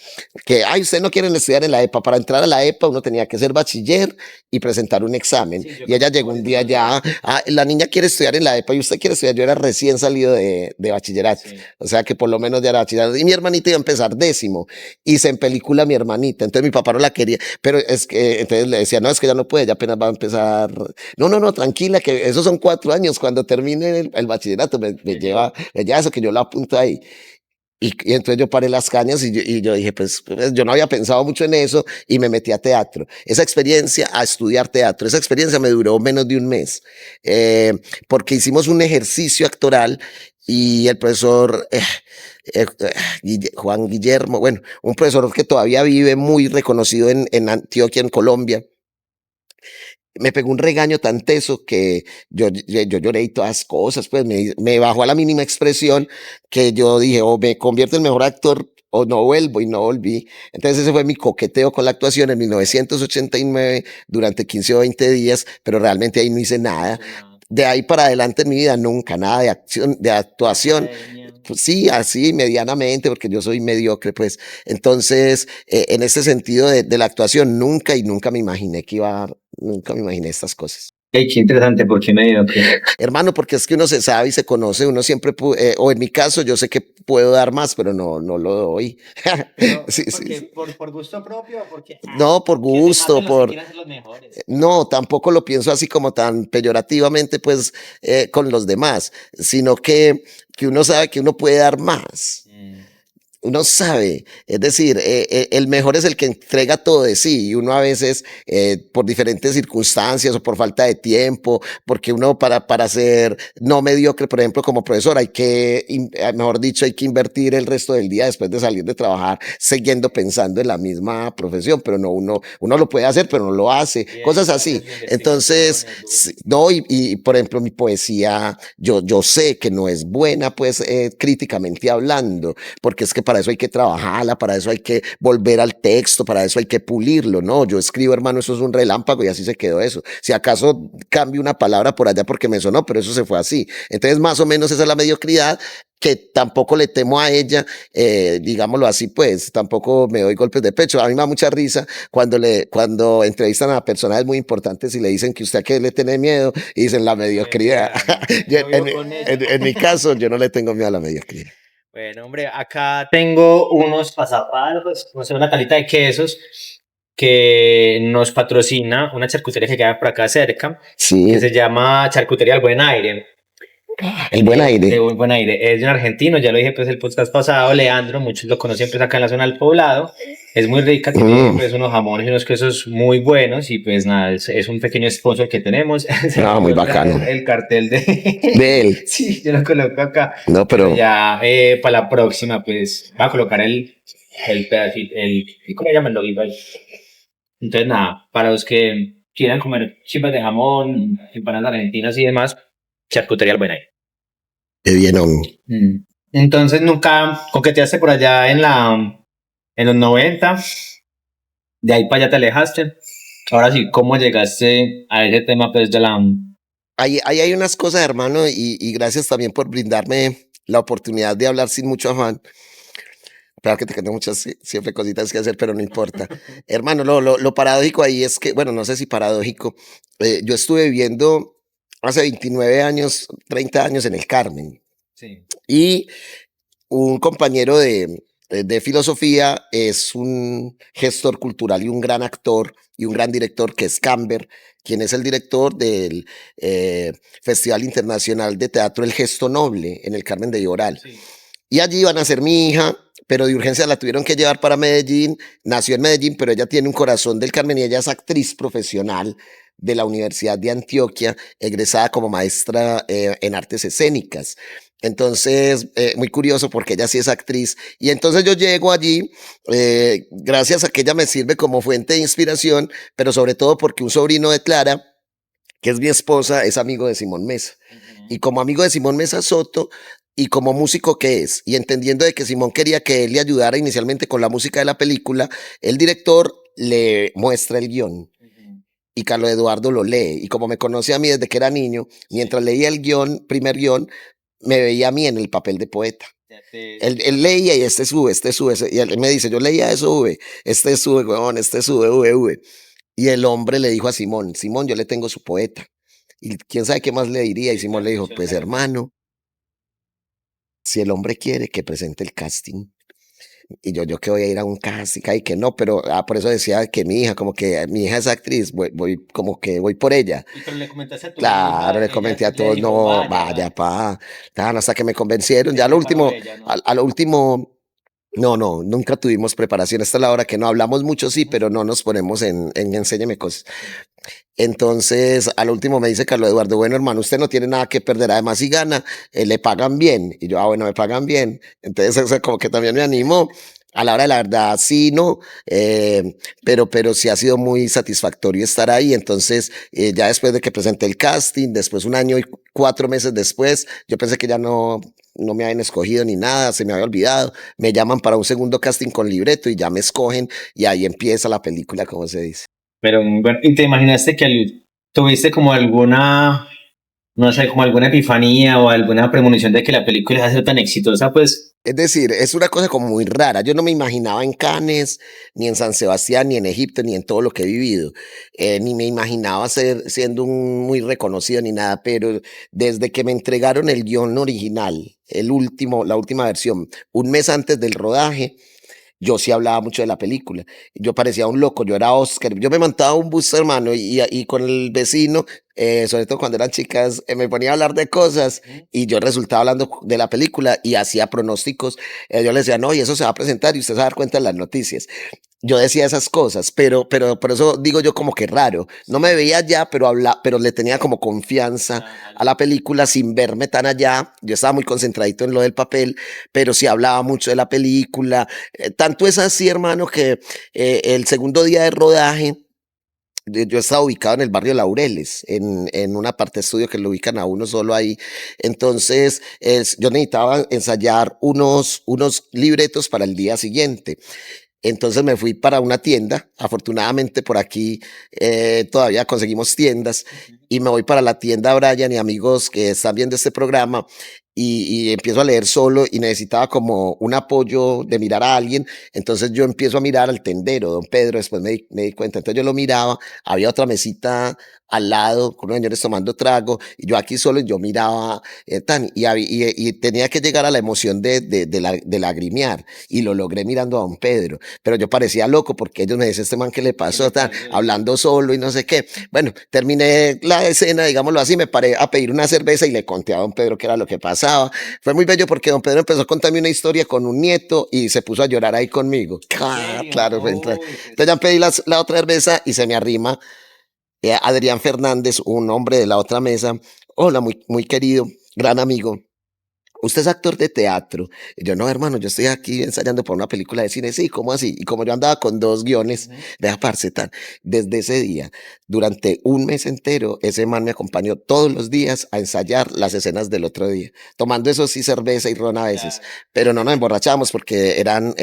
ustedes no quieren estudiar en la EPA. Para entrar a la EPA uno tenía que ser bachiller y presentar un examen. Sí, yo Y ella conozco llegó un varios día ya, compañeros. la niña quiere estudiar en la EPA y usted quiere estudiar. Yo era recién salido de bachillerato. Sí. O sea que por lo menos ya era bachillerato. Y mi hermanita iba a empezar 10º y se empelícula mi hermanita. Entonces mi papá no la quería, pero es que entonces le decía, no, es que ya no puede, ya apenas va a empezar. No, no, no, tranquila, que esos son 4 años. Cuando termine el bachillerato me lleva eso que yo la apunto ahí. Y entonces yo paré las cañas y yo dije, pues yo no había pensado mucho en eso y me metí a teatro. Esa experiencia, a estudiar teatro, esa experiencia me duró menos de un mes, porque hicimos un ejercicio actoral y el profesor Juan Guillermo, bueno, un profesor que todavía vive muy reconocido en Antioquia, en Colombia, me pegó un regaño tan teso que yo lloré y todas cosas, pues me bajó a la mínima expresión que yo dije, o me convierto en mejor actor o no vuelvo y no volví. Entonces ese fue mi coqueteo con la actuación en 1989 durante 15 o 20 días, pero realmente ahí no hice No nada. hizo nada. De ahí para adelante en mi vida nunca, nada de acción, de Ni actuación. academia. Pues sí, así medianamente, porque yo soy mediocre, pues. Entonces, en ese sentido de la actuación, nunca y nunca me imaginé nunca me imaginé estas cosas. Ey, qué interesante, porque medio que. Hermano, porque es que uno se sabe y se conoce, uno siempre, o en mi caso, yo sé que puedo dar más, pero no lo doy. Pero, Sí, sí, porque sí. por gusto propio, o porque No, por que se gusto, maten los que quieran ser los mejores. no, tampoco lo pienso así como tan peyorativamente, pues, con los demás, sino que uno sabe que uno puede dar más. Uno sabe, es decir, el mejor es el que entrega todo de sí y uno a veces por diferentes circunstancias o por falta de tiempo, porque uno para ser no mediocre, por ejemplo, como profesor, mejor dicho, hay que invertir el resto del día después de salir de trabajar, siguiendo pensando en la misma profesión, pero no, uno lo puede hacer, pero no lo hace, Y cosas dedicar a hacer así. sus Entonces, investigaciones, duro. no, por ejemplo, mi poesía, yo sé que no es buena, pues, críticamente hablando, porque es que para eso hay que trabajarla, para eso hay que volver al texto, para eso hay que pulirlo, ¿no? Yo escribo, hermano, eso es un relámpago y así se quedó eso. Si acaso cambio una palabra por allá porque me sonó, pero eso se fue así. Entonces, más o menos esa es la mediocridad que tampoco le temo a ella, digámoslo así, pues tampoco me doy golpes de pecho. A mí me da mucha risa cuando entrevistan a personajes muy importantes y le dicen que usted a qué le tiene miedo y dicen la mediocridad. Mediocridad, yo vivo con ella. En mi caso, yo no le tengo miedo a la mediocridad. Bueno, hombre, acá tengo unos pasapalos, no sé, una calita de quesos que nos patrocina una charcutería que queda por acá cerca, que Sí, se llama Charcutería El Buen Aire. El buen de aire. Buen Aire. Es de un argentino, ya lo dije pues el podcast pasado, Leandro, muchos lo conocen pues acá en la zona del Poblado. Es muy rica, tiene Mm, pues unos jamones y unos quesos muy buenos y pues nada, es un pequeño sponsor que tenemos. Se me muy olvidó bacano. traer el cartel de... De él. Sí, yo lo coloco acá, No, pero pero ya para la próxima pues va a colocar el pedacito, ¿cómo se llama el loguito ahí? Entonces nada, para los que quieran comer chipas de jamón, empanadas argentinas y demás, charcutería al Buen Aire. qué bien, hombre. Entonces nunca coqueteaste por allá en los 90, de ahí para allá te alejaste. Ahora sí, ¿cómo llegaste a ese tema pues de la... Ahí hay unas cosas, hermano, y gracias también por brindarme la oportunidad de hablar sin mucho afán. Claro que te tengo muchas siempre cositas que hacer, pero no importa. Hermano, lo paradójico ahí es que, bueno, no sé si paradójico, yo estuve viviendo hace 29 años, 30 años en el Carmen, Sí. y un compañero de filosofía es un gestor cultural y un gran actor y un gran director que es Camber, quien es el director del Festival Internacional de Teatro El Gesto Noble en el Carmen de Lloral. Sí. Y allí iban a ser mi hija, pero de urgencia la tuvieron que llevar para Medellín. Nació en Medellín, pero ella tiene un corazón del Carmen y ella es actriz profesional de la Universidad de Antioquia, egresada como maestra en artes escénicas. Entonces, muy curioso porque ella sí es actriz. Y entonces yo llego allí, gracias a que ella me sirve como fuente de inspiración, pero sobre todo porque un sobrino de Clara, que es mi esposa, es amigo de Simón Mesa. Y como amigo de Simón Mesa Soto, y como músico que es, y entendiendo de que Simón quería que él le ayudara inicialmente con la música de la película, el director le muestra el guión y Carlos Eduardo lo lee. Y como me conoce a mí desde que era niño, mientras leía el guión, primer guión, me veía a mí en el papel de poeta. Él leía y este sube, y él me dice, yo leía eso, V, este sube, huevón, este sube, V. Y el hombre le dijo a Simón, Simón, yo le tengo su poeta. Y quién sabe qué más le diría. Y Simón le dijo, pues hermano, si el hombre quiere que presente el casting. Y yo que voy a ir a un casting, y que no, pero por eso decía que mi hija, como que mi hija es actriz, como que voy por ella. ¿Y pero le comentaste a tu Claro, hija? le Ella comenté a le todos, dijo, no, vaya, vaya, hasta que me convencieron. se Ya a lo preparó último, ella, ¿no? a lo último, no, nunca tuvimos preparación. Esta es la hora que no hablamos mucho, sí, pero no nos ponemos en enséñeme cosas. Entonces, al último me dice Carlos Eduardo, bueno, hermano, usted no tiene nada que perder, además si gana, le pagan bien. Y yo, bueno, me pagan bien. Entonces, eso como que también me animó. A la hora de la verdad, sí, no, pero sí ha sido muy satisfactorio estar ahí. Entonces, ya después de que presenté el casting, después 1 año y 4 meses después, yo pensé que ya no me habían escogido ni nada, se me había olvidado. Me llaman para un segundo casting con libreto y ya me escogen y ahí empieza la película, como se dice. Pero bueno, ¿y te imaginaste que tuviste como alguna, no sé, como alguna epifanía o alguna premonición de que la película iba a ser tan exitosa? Pues Es decir, es una cosa como muy rara. Yo no me imaginaba en Cannes, ni en San Sebastián, ni en Egipto, ni en todo lo que he vivido. Ni me imaginaba siendo muy reconocido ni nada, pero desde que me entregaron el guión original, la última versión, 1 mes antes del rodaje, yo sí hablaba mucho de la película. Yo parecía un loco, yo era Oscar. Yo me montaba un bus, hermano, y con el vecino, sobre todo cuando eran chicas, me ponía a hablar de cosas y yo resultaba hablando de la película y hacía pronósticos. Yo les decía, no, y eso se va a presentar y usted se va a dar cuenta en las noticias. Yo decía esas cosas, pero por eso digo yo como que raro. No me veía allá, pero le tenía como confianza a la película sin verme tan allá. Yo estaba muy concentradito en lo del papel, pero sí hablaba mucho de la película. Tanto es así, hermano, que el segundo día de rodaje, yo estaba ubicado en el barrio Laureles, en una parte de estudio que lo ubican a uno solo ahí. Entonces, yo necesitaba ensayar unos libretos para el día siguiente. Entonces me fui para una tienda, afortunadamente por aquí todavía conseguimos tiendas, y me voy para la tienda Brian y amigos que están viendo este programa y empiezo a leer solo y necesitaba como un apoyo de mirar a alguien. Entonces yo empiezo a mirar al tendero, don Pedro, después me di cuenta. Entonces yo lo miraba, había otra mesita al lado, con unos señores tomando trago, y yo aquí solo, y yo miraba, y tenía que llegar a la emoción de lagrimear, y lo logré mirando a don Pedro, pero yo parecía loco, porque ellos me decían, este man, ¿qué le ¿Qué le pasó? Tan, pasó? hablando solo y no sé qué. Bueno, terminé la escena, digámoslo así, me paré a pedir una cerveza y le conté a don Pedro qué era lo que pasaba. Fue muy bello porque don Pedro empezó a contarme una historia con un nieto y se puso a llorar ahí conmigo. ¿En serio? Claro, Uy, entonces ya pedí la otra cerveza y se me arrima Adrián Fernández, un hombre de la otra mesa. Hola, muy querido, gran amigo. ¿Usted es actor de teatro? Y yo, no, hermano, yo estoy aquí ensayando para una película de cine. Sí, ¿cómo así? Y como yo andaba con 2 guiones, ujú. vea, parce, tan, desde ese día, durante un mes entero, ese man me acompañó todos los días a ensayar las escenas del otro día, tomando eso sí cerveza y ron a veces, Claro, pero no nos emborrachábamos porque ensayos.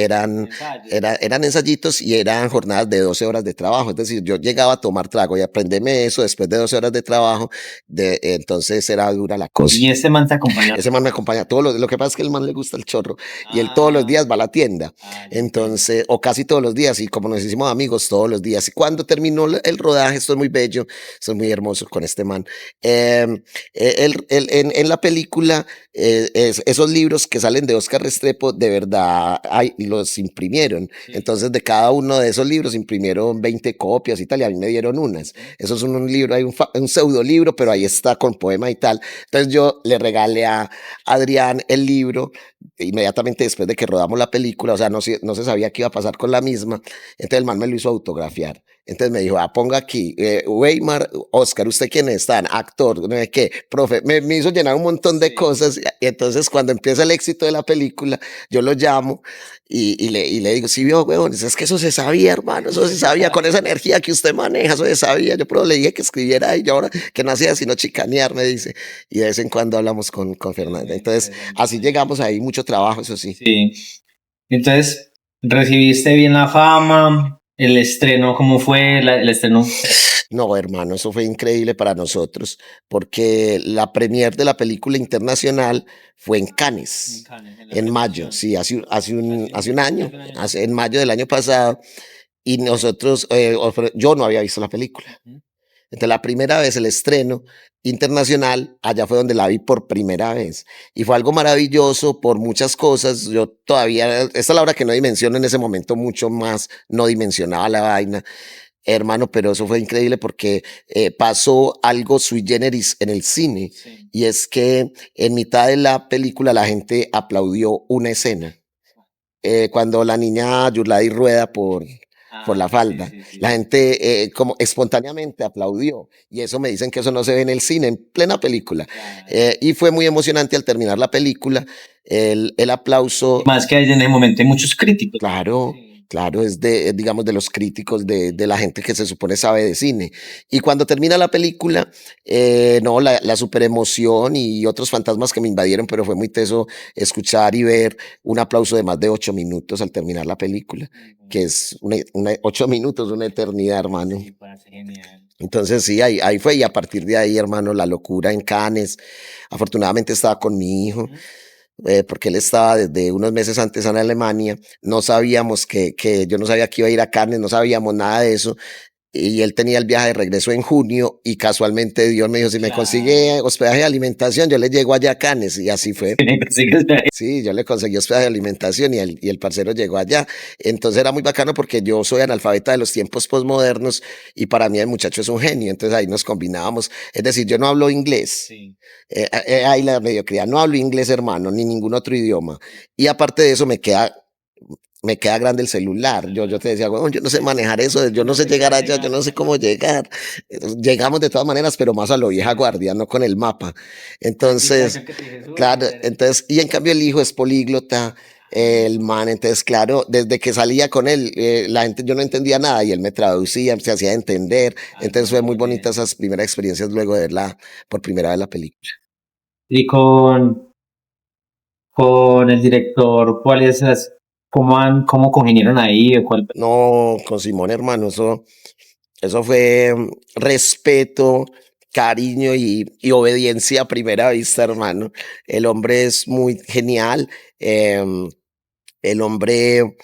eran ensayitos y eran jornadas de 12 horas de trabajo. Es decir, yo llegaba a tomar trago y aprenderme eso después de 12 horas de trabajo, entonces era dura la cosa. Y este man te acompañó. Ese man me acompaña todos los, lo que pasa es que el man le gusta el chorro y él todos los Ah, días va a la tienda. ya entiendo. Entonces, o casi todos los días, y como nos hicimos amigos todos los días. Y cuando terminó el rodaje, esto es muy bello, esto es muy hermoso con este man. Eh, en la película, esos libros que salen de Oscar Restrepo, de verdad, los imprimieron. Sí. Entonces, de cada uno de esos libros imprimieron 20 copias y tal, y a mí me dieron unas. Ujú. Eso es un libro, hay un pseudo libro, pero ahí está con poema y tal. Entonces yo le regalé a Adrián el libro inmediatamente después de que rodamos la película, o sea, no se sabía qué iba a pasar con la misma, entonces el man me lo hizo autografiar. Entonces me dijo, ponga aquí, Weimar, Oscar, ¿usted quién es? Tan actor, no sé qué, profe, me hizo llenar un montón de Sí. cosas, y entonces cuando empieza el éxito de la película, yo lo llamo y le digo, sí, vio, huevón, es que eso se sabía, hermano, eso se sabía, con esa energía que usted maneja, eso se sabía, yo pero le dije que escribiera y yo ahora que no hacía sino chicanear, me dice, y de vez en cuando hablamos con Es Fernanda. muy Entonces, interesante. así llegamos ahí, mucho trabajo, eso sí. Sí. Entonces, recibiste bien la fama, el estreno, ¿cómo fue el estreno? No, hermano, eso fue increíble para nosotros, porque la premier de la película internacional fue en En Cannes, Cannes, en la en mayo, premiación. sí, hace un año, Hace un año ya. en mayo del año pasado, y nosotros, yo no había visto la película. Ujú. Entonces, la primera vez, el estreno internacional, allá fue donde la vi por primera vez. Y fue algo maravilloso por muchas cosas. Yo todavía, esta es la hora que no dimensiono en ese momento mucho más, no dimensionaba la vaina, hermano, pero eso fue increíble porque pasó algo sui generis en el cine. Sí. Y es que en mitad de la película la gente aplaudió una escena cuando la niña Yuladi rueda por la Ah, sí, falda. sí, sí. La gente como espontáneamente aplaudió y eso me dicen que eso no se ve en el cine, en plena película. Claro. Y fue muy emocionante al terminar la película, el Y aplauso. más que en ese momento hay muchos críticos. Claro, Sí. claro, digamos, de los críticos, de la gente que se supone sabe de cine. Y cuando termina la película, no, la super emoción y otros fantasmas que me invadieron, pero fue muy teso escuchar y ver un aplauso de más de 8 minutos al terminar la película, Ujú. que es 8 minutos, una eternidad, hermano. Sí, parece genial. Entonces sí, ahí fue y a partir de ahí, hermano, la locura en Cannes. Afortunadamente estaba con mi hijo Ujú. porque él estaba desde unos meses antes en Alemania, no sabíamos que yo no sabía que iba a ir a Cannes, no sabíamos nada de eso, y él tenía el viaje de regreso en junio, y casualmente Dios me dijo, si me Claro. consigue hospedaje y alimentación, yo le llego allá a Cannes, y así fue. Sí, que espera. Sí, yo le conseguí hospedaje y alimentación y el parcero llegó allá. Entonces era muy bacano porque yo soy analfabeta de los tiempos posmodernos y para mí el muchacho es un genio. Entonces ahí nos combinábamos. Es decir, yo no hablo inglés. Sí. Ahí la mediocridad. No hablo inglés, hermano, ni ningún otro idioma. Y aparte de eso, me queda grande el celular. Yo te decía, bueno, yo no sé manejar eso, yo no No sé sé cómo llegar allá, yo llegar. no sé cómo llegar. Llegamos de todas maneras, pero más a lo vieja Sí. guardia, no con el mapa. La Entonces, explicación que te dije, uy, qué claro, interesante. entonces, y en cambio el hijo es políglota, el man, entonces, claro, desde que salía con él, la gente, yo no entendía nada y él me traducía, se hacía entender. Ah, Entonces fue no, muy muy bonita bien. esas primeras experiencias luego de verla por primera vez la película. Y con el director, ¿cuáles cómo congeniaron ahí? ¿O cuál? No, con Simón, hermano, eso fue respeto, cariño y obediencia a primera vista, hermano. El hombre es muy genial. El hombre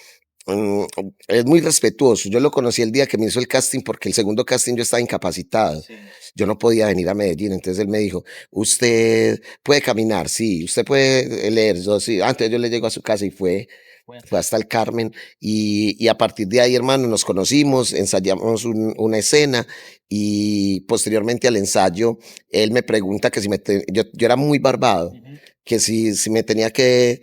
Mm, es muy respetuoso. Yo lo conocí el día que me hizo el casting porque el segundo casting yo estaba incapacitado. Sí. Yo no podía venir a Medellín. Entonces él me dijo, ¿usted puede caminar? Sí. ¿Usted puede leer? Yo sí. Antes yo le llego a su casa y Bueno, fue hasta el Carmen. Y a partir de ahí, hermano, nos conocimos, ensayamos una escena y posteriormente al ensayo, él me pregunta que si yo era muy barbado, ujú. que si me tenía que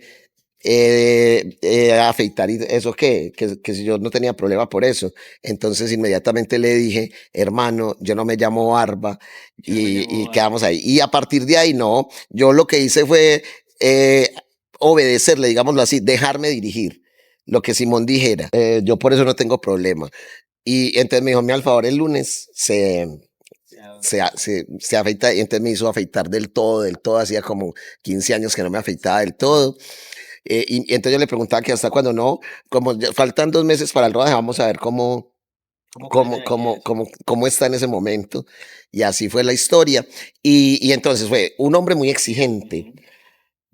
afeitar y eso que si yo no tenía problema por eso. Entonces inmediatamente le dije, hermano, yo no me llamo Barba Yo no me llamo y Barba. quedamos ahí. Y a partir de ahí no, yo lo que hice fue eh, obedecerle, digámoslo así, dejarme dirigir. Lo que Simón dijera, yo por eso no tengo problema. Y entonces me dijo, mi al favor, el lunes se afeita, y entonces me hizo afeitar del todo, hacía como 15 años que no me afeitaba del todo. Y entonces yo le preguntaba que hasta cuando no, como faltan 2 meses para el rodaje, vamos a ver ¿Cómo camina de aquí a eso? cómo está en ese momento. Y así fue la historia. Y entonces fue un hombre muy exigente, Ujú.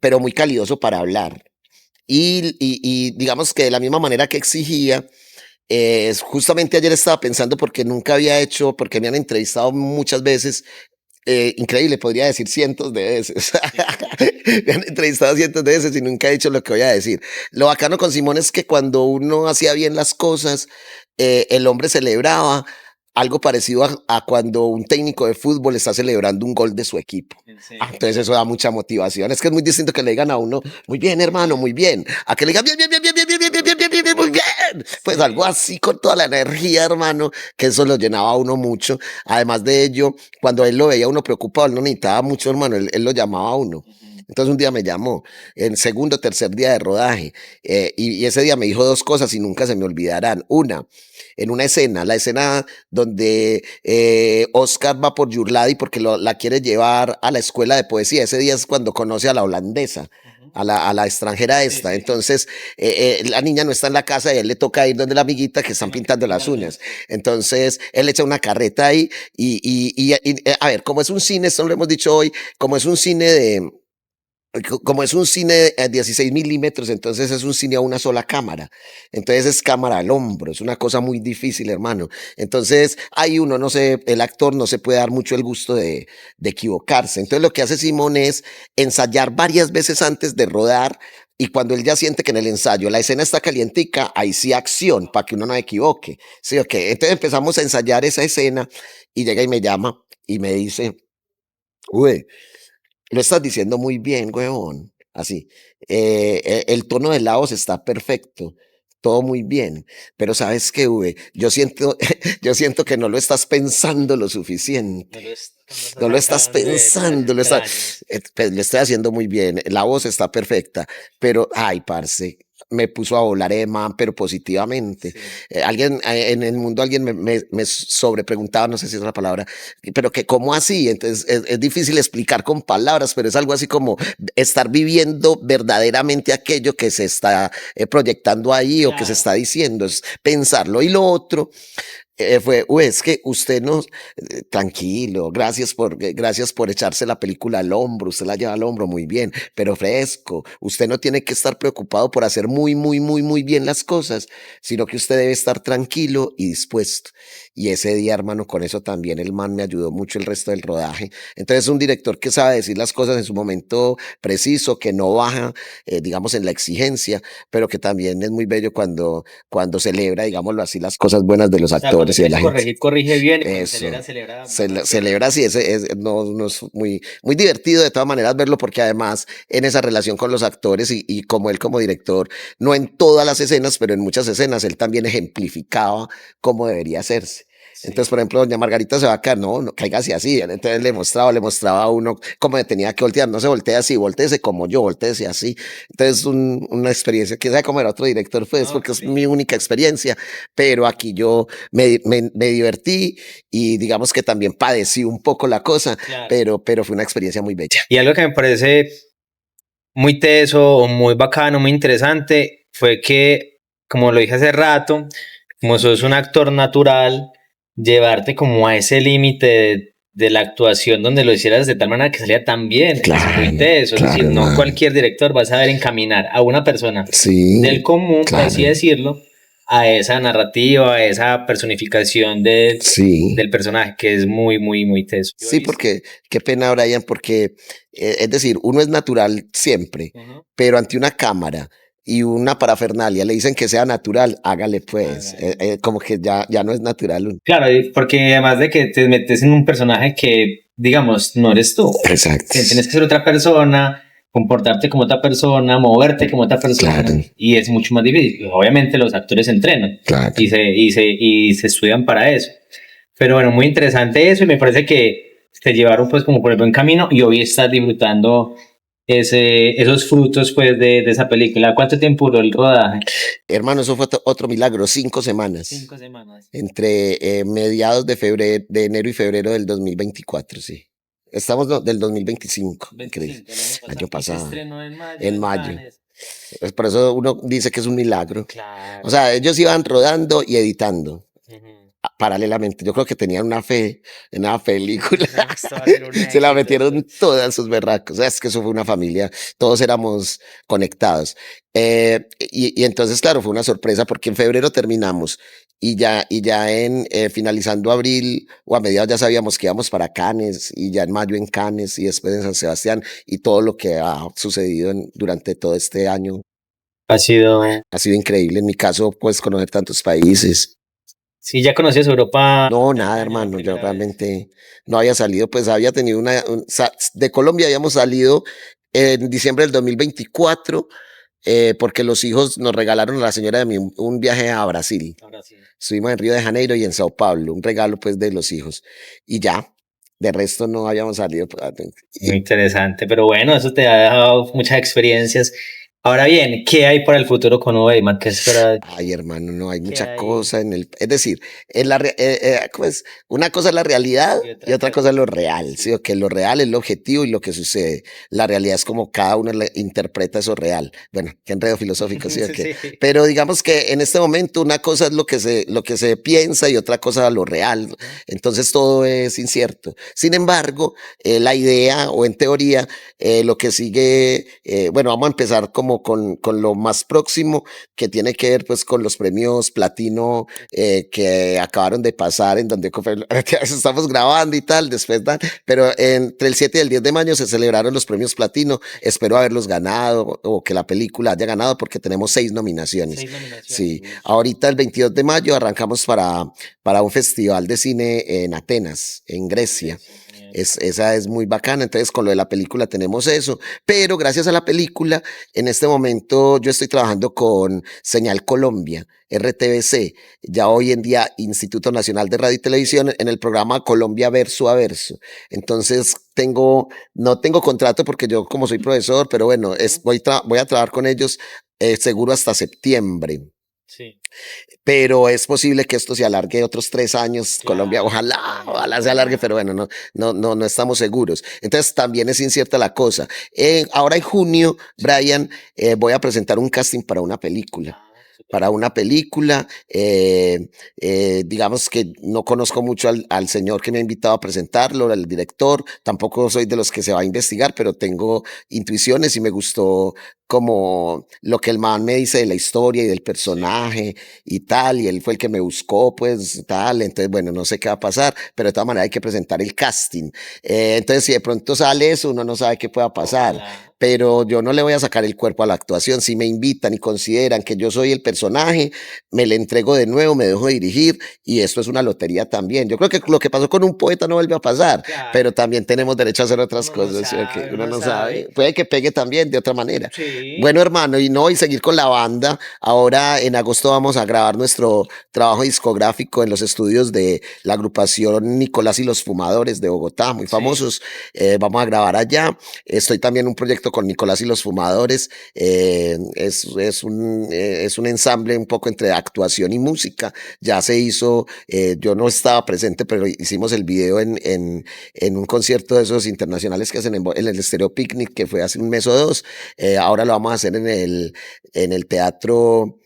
pero muy calidoso para hablar. Y digamos que de la misma manera que exigía, justamente ayer estaba pensando porque nunca había hecho, porque me han entrevistado muchas veces, increíble, podría decir cientos de veces. Sí. Me han entrevistado cientos de veces y nunca he dicho lo que voy a decir. Lo bacano con Simón es que cuando uno hacía bien las cosas, el hombre celebraba algo parecido a cuando un técnico de fútbol está celebrando un gol de su equipo. En serio. Entonces eso da mucha motivación. Es que es muy distinto que le digan a uno, muy bien, hermano, muy bien, a que le digan, bien, bien, bien, bien, bien, bien, bien, bien, bien, bien, bien, muy bien. Pues algo Sí. así con toda la energía, hermano, que eso lo llenaba a uno mucho. Además de ello, cuando él lo veía a uno preocupado, él no necesitaba mucho, hermano, él lo llamaba a uno. Ujú. Entonces un día me llamó, en segundo o tercer día de rodaje, y ese día me dijo dos cosas y nunca se me olvidarán. Una, en una escena, la escena donde Oscar va por Yurladi porque la quiere llevar a la escuela de poesía. Ese día es cuando conoce a la holandesa. Ujú. A la extranjera Sí, esta. sí, sí. Entonces, la niña no está en la casa y a él le toca ir donde la amiguita que están Encima que pintando las pintan uñas. uñas. Entonces, él echa una carreta ahí a ver, como es un cine, esto lo hemos dicho hoy, como es un cine como es un cine a 16 milímetros, entonces es un cine a una sola cámara. Entonces es cámara al hombro, es una cosa muy difícil, hermano. Entonces ahí uno no se, el actor no se puede dar mucho el gusto de equivocarse. Entonces lo que hace Simón es ensayar varias veces antes de rodar. Y cuando él ya siente que en el ensayo la escena está calientica, ahí sí acción, para que uno no equivoque. Sí, ok. Entonces empezamos a ensayar esa escena y llega y me llama y me dice, uy, lo estás diciendo muy bien, huevón. Así. El tono de la voz está perfecto. Todo muy bien. Pero sabes qué, V, yo siento que no lo estás pensando lo suficiente. No lo estás No lo estás sacando de detalles pensando, extraños. pues, lo estoy haciendo muy bien. La voz está perfecta. Pero, ay, parce, me puso a volar man, pero positivamente. Sí. Alguien en el mundo, alguien me sobrepreguntaba, no sé si es la palabra, pero que cómo así. Entonces es difícil explicar con palabras, pero es algo así como estar viviendo verdaderamente aquello que se está proyectando ahí o que se Claro. está diciendo, es pensarlo. Y lo otro fue, es que usted no, tranquilo, gracias por echarse la película al hombro, usted la lleva al hombro muy bien, pero fresco, usted no tiene que estar preocupado por hacer muy, muy, muy, muy bien las cosas, sino que usted debe estar tranquilo y dispuesto. Y ese día, hermano, con eso también el man me ayudó mucho el resto del rodaje. Entonces, un director que sabe decir las cosas en su momento preciso, que no baja, digamos, en la exigencia, pero que también es muy bello cuando celebra, digámoslo así, las cosas buenas de los O sea, cuando actores y de tienes la que gente. corregir, corrige bien. Y cuando celebra, Eso. celebra mejor que Celebra nunca. así, no es muy, muy divertido de todas maneras verlo porque además en esa relación con los actores y como él como director, no en todas las escenas, pero en muchas escenas, él también ejemplificaba cómo debería hacerse. Entonces, por Sí. ejemplo, doña Margarita se va acá, no cáigase así. Entonces le mostraba a uno cómo me tenía que voltear. No se voltea así, volteese como yo, volteese así. Entonces, una experiencia, quién sabe cómo era otro director, pues, No, porque es mi sí, única experiencia. Pero aquí yo me divertí y digamos que también padecí un poco la cosa, claro. pero fue una experiencia muy bella. Y algo que me parece muy teso o muy bacano, muy interesante, fue que, como lo dije hace rato, como sos un actor natural, llevarte como a ese límite de la actuación donde lo hicieras de tal manera que salía tan bien, es muy Claro, teso, es decir, claro, no hermano. cualquier director va a saber encaminar a una persona Sí, del común, por así claro. decirlo, a esa narrativa, a esa personificación Sí, del personaje, que es muy, muy, muy teso. Yo he sí, visto. porque qué pena, Brian, porque es decir, uno es natural siempre, Ujú. pero ante una cámara y una parafernalia le dicen que sea natural, hágale pues, Hágale. como que ya no es natural. Claro, y porque además de que te metes en un personaje que, digamos, no eres tú. Exacto, Tienes que ser otra persona, comportarte como otra persona, moverte como otra persona, claro, y es mucho más difícil. Obviamente los actores se entrenan claro. y se estudian para eso. Pero bueno, muy interesante eso y me parece que te llevaron pues como por el buen camino y hoy estás disfrutando esos frutos pues de esa película. ¿Cuánto tiempo duró el rodaje? Hermano, eso fue otro milagro, 5 semanas, 5 semanas. entre mediados de febrero, de enero y febrero del 2024, sí. Estamos del 2025, increíble, 25 el año año pasado. Y se pasado, estrenó en mayo en en mayo. Cannes. Es por eso uno dice que es un milagro. O Claro. sea, ellos iban rodando y editando Ujú. paralelamente. Yo creo que tenían una fe en la película. Esto va a ser un Se la éxito. metieron todas sus berracos. O sea, es que eso fue una familia. Todos éramos conectados. Y entonces, claro, fue una sorpresa porque en febrero terminamos y ya en finalizando abril o a mediados ya sabíamos que íbamos para Cannes y ya en mayo en Cannes y después en San Sebastián y todo lo que ha sucedido durante todo este año Ha sido. ha sido increíble. En mi caso, pues conocer tantos países. Sí, ya conocías Europa No, este nada, año, la hermano. Yo primera vez. realmente no había salido, pues había tenido de Colombia habíamos salido en diciembre del 2024 porque los hijos nos regalaron a la señora de mí un viaje a Brasil. Ahora sí. Estuvimos en Río de Janeiro y en Sao Paulo, un regalo pues de los hijos. Y ya, de resto no habíamos salido. Muy interesante, pero bueno, eso te ha dejado muchas experiencias. Ahora bien, ¿qué hay para el futuro con Weiman? ¿Qué espera? Ay, hermano, no hay ¿Qué mucha hay? cosa es decir, ¿cómo es? Una cosa es la realidad Y y otra otra cosa. cosa es lo real, ¿sí? Sí. O que lo real es lo objetivo y lo que sucede. La realidad es como cada uno interpreta eso real. Bueno, qué enredo filosófico, ¿sí? O Sí, qué. sí. Pero digamos que en este momento una cosa es lo que se piensa y otra cosa lo real. Ujú. Entonces todo es incierto. Sin embargo, la idea o en teoría, lo que sigue, bueno, vamos a empezar como con lo más próximo que tiene que ver pues con los premios platino que acabaron de pasar, en donde estamos grabando y tal, después dan, pero entre el 7 y el 10 de mayo se celebraron los premios platino, espero haberlos ganado o que la película haya ganado porque tenemos 6 nominaciones. 6 nominaciones. Sí, Uy. ahorita el 22 de mayo arrancamos para un festival de cine en Atenas, en Grecia. Grecia, genial. Esa es muy bacana, entonces con lo de la película tenemos eso, pero gracias a la película, en este momento yo estoy trabajando con Señal Colombia, RTBC, ya hoy en día Instituto Nacional de Radio y Televisión, en el programa Colombia Verso a Verso. Entonces no tengo contrato porque yo como soy profesor, pero bueno, Ujú. voy a trabajar con ellos seguro hasta septiembre. Sí, Pero es posible que esto se alargue otros 3 años. Colombia, claro, ojalá se alargue, pero bueno, no estamos seguros. Entonces también es incierta la cosa. Ahora en junio, Brian, voy a presentar un casting para una película. súper. Para una película, digamos que no conozco mucho al señor que me ha invitado a presentarlo, al director, tampoco soy de los que se va a investigar, pero tengo intuiciones y me gustó como lo que el man me dice de la historia y del Sí. personaje y tal, y él fue el que me buscó, pues tal, entonces bueno, no sé qué va a pasar, pero de todas maneras hay que presentar el casting. Entonces si de pronto sale eso, uno no sabe qué pueda pasar, Ojalá. pero yo no le voy a sacar el cuerpo a la actuación. Si me invitan y consideran que yo soy el personaje, me le entrego de nuevo, me dejo dirigir y esto es una lotería también. Yo creo que lo que pasó con un poeta no vuelve a pasar, Claro. pero también tenemos derecho a hacer otras Uno no cosas, ¿sí? sabe, Uno uno no no sabe, sabe. puede que pegue también de otra manera. Sí. Bueno, hermano, y seguir con la banda. Ahora en agosto vamos a grabar nuestro trabajo discográfico en los estudios de la agrupación Nicolás y los Fumadores de Bogotá, muy Sí. famosos. Vamos a grabar allá. Estoy también en un proyecto con Nicolás y los Fumadores. Es un ensamble un poco entre actuación y música. Ya se hizo, yo no estaba presente, pero hicimos el video en un concierto de esos internacionales que hacen en el Stereo Picnic, que fue hace un mes o dos. Ahora lo vamos a hacer en el teatro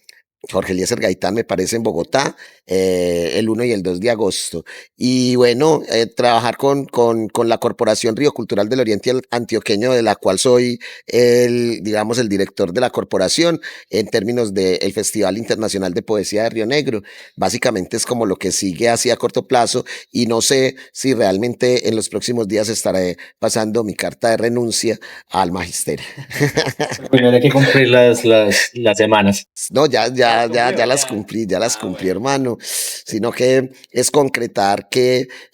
Jorge Eliezer Gaitán, me parece, en Bogotá, el 1 y el 2 de agosto. Y bueno, trabajar con la Corporación Río Cultural del Oriente Antioqueño, de la cual soy digamos, el director de la corporación, en términos del Festival Internacional de Poesía de Río Negro. Básicamente es como lo que sigue así a corto plazo, y no sé si realmente en los próximos días estaré pasando mi carta de renuncia al magisterio. Primero hay que cumplir las semanas. No, Las cumplió, ya las Ah, cumplí, bueno. hermano. Sino que es concretar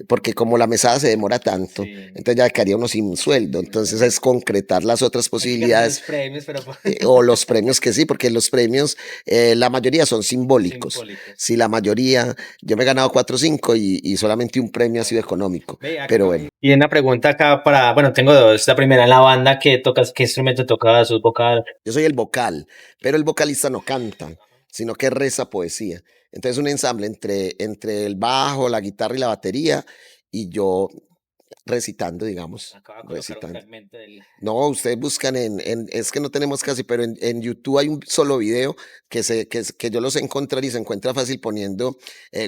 porque como la mesada se demora tanto, Sí. entonces ya quedaría uno sin sueldo. Entonces es concretar las otras Hay que ganar posibilidades, los premios, pero o los premios que sí, porque los premios, la mayoría son simbólicos. simbólicos. Sí, la mayoría, yo me he ganado 4 o 5 y solamente un premio ha sido económico. Ve, Pero bueno, y una pregunta acá bueno, tengo dos. La primera, en la banda, ¿qué tocas? ¿Qué instrumento tocas? ¿Sus vocal? yo soy el vocal, pero el vocalista no canta, sino que reza poesía. Entonces un ensamble entre el bajo, la guitarra y la batería, y yo recitando, digamos, Acabo de colocar un recitando. fragmento del... No, ustedes buscan es que no tenemos casi, pero en YouTube hay un solo video que yo los encontré, y se encuentra fácil poniendo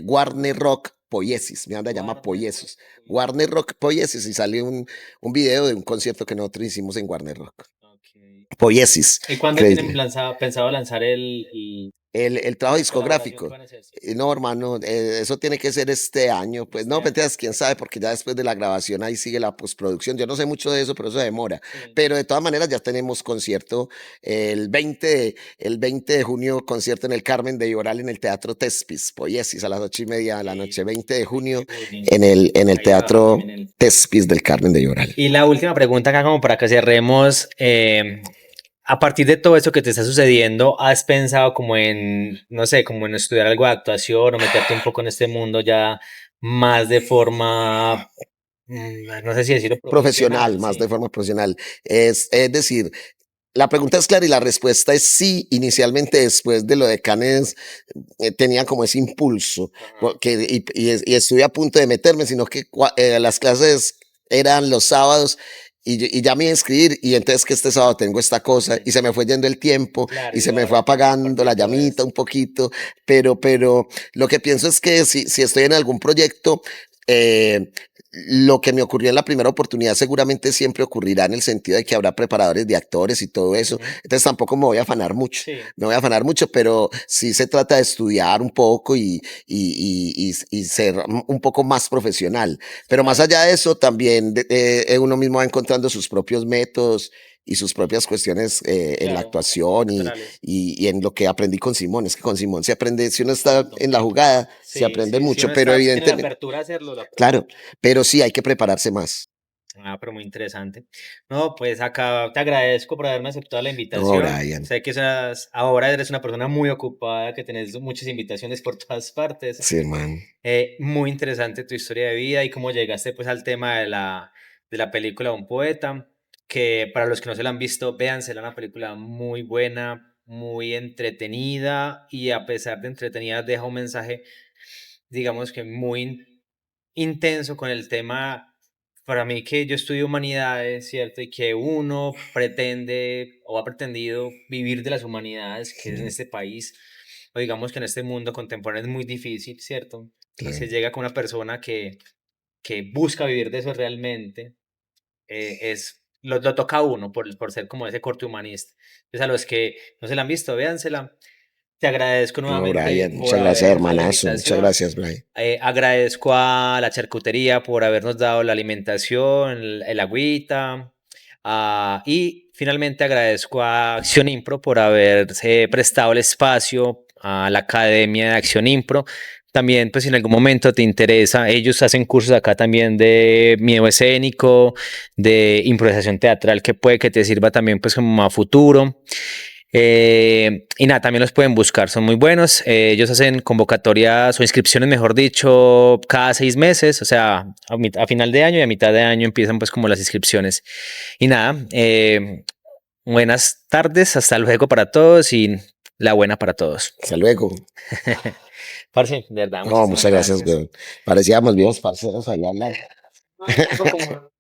Warner Rock Poiesis, mi banda llama Poiesis. Warner Rock Poiesis, y sale un video de un concierto que nosotros hicimos en Warner Rock. Okay. Poiesis. ¿Y cuándo tienen pensado lanzar El trabajo la colaboración que discográfico. van a hacer? No, hermano, eso tiene que ser este año. Pues Este no, año. mentiras, quién sabe, porque ya después de la grabación ahí sigue la postproducción. Yo no sé mucho de eso, pero eso demora. Sí. Pero de todas maneras ya tenemos concierto el 20 de junio, concierto en el Carmen de Lloral, en el Teatro Tespis, Poiesis, a las 8:30 de la noche, 20 de junio, en el Ahí Teatro en el... Tespis del Carmen de Lloral. Y la última pregunta acá, como para que cerremos, a partir de todo esto que te está sucediendo, ¿has pensado como en, no sé, como en estudiar algo de actuación o meterte un poco en este mundo ya más de forma, no sé si decirlo Profesional, profesional? más de Sí. forma profesional. Es decir, la pregunta es clara y la respuesta es sí. Inicialmente, después de lo de Cannes, tenía como ese impulso, y estuve a punto de meterme, sino que las clases eran los sábados, y ya me iba a inscribir, y entonces que este sábado tengo esta cosa, y se me fue yendo el tiempo, Claro, y y se me fue ahora apagando por la todo llamita esto. un poquito, pero lo que pienso es que si estoy en algún proyecto, eh, lo que me ocurrió en la primera oportunidad seguramente siempre ocurrirá, en el sentido de que habrá preparadores de actores y todo eso. Ujú. Entonces tampoco me voy a afanar mucho. Sí. Me voy a afanar mucho, pero sí se trata de estudiar un poco y ser un poco más profesional. Pero más Claro. allá de eso, también uno mismo va encontrando sus propios métodos y sus propias cuestiones en la Claro, actuación, naturales. y en lo que aprendí con Simón. Es que con Simón se aprende, si uno está Montón. en la jugada, se Sí, aprende sí, si mucho, uno pero tiene la evidentemente, apertura a hacerlo, lo aprende. claro, pero sí hay que prepararse más. Ah, pero muy interesante. No, pues acá te agradezco por haberme aceptado la No, invitación. Brian. Sé que ahora eres una persona muy ocupada, que tenés muchas invitaciones por todas partes. Sí, hermano. Muy interesante tu historia de vida y cómo llegaste pues al tema de la película Un Poeta, que para los que no se la han visto, véansela, una película muy buena, muy entretenida y a pesar de entretenida deja un mensaje, digamos que muy intenso con el tema. Para mí que yo estudio humanidades, ¿cierto? Y que uno pretende o ha pretendido vivir de las humanidades, que es en Sí, este país, o digamos que en este mundo contemporáneo es muy difícil, ¿cierto? Y se claro. llega con una persona que busca vivir de eso realmente, lo toca a uno por ser como ese corte humanista. Entonces a los que no se la han visto, véansela. Te agradezco No, nuevamente Brian, por muchas gracias, haber aceptado la hermanazo. Muchas invitación. gracias, Brian. Agradezco a la charcutería por habernos dado la alimentación, el agüita. Y finalmente agradezco a Acción Impro por haberse prestado el espacio a la Academia de Acción Impro. También, pues, si en algún momento te interesa, ellos hacen cursos acá también de miedo escénico, de improvisación teatral, que puede que te sirva también, pues, como a futuro. Y nada, también los pueden buscar, son muy buenos. Ellos hacen convocatorias o inscripciones, mejor dicho, cada 6 meses, o sea, a final de año y a mitad de año empiezan pues como las inscripciones. Y nada, buenas tardes, hasta luego para todos y la buena para todos. Hasta luego. Parce, de verdad, No, muchísimas muchas gracias, gracias. güey. Parecíamos viejos parceros allá al lado. No, como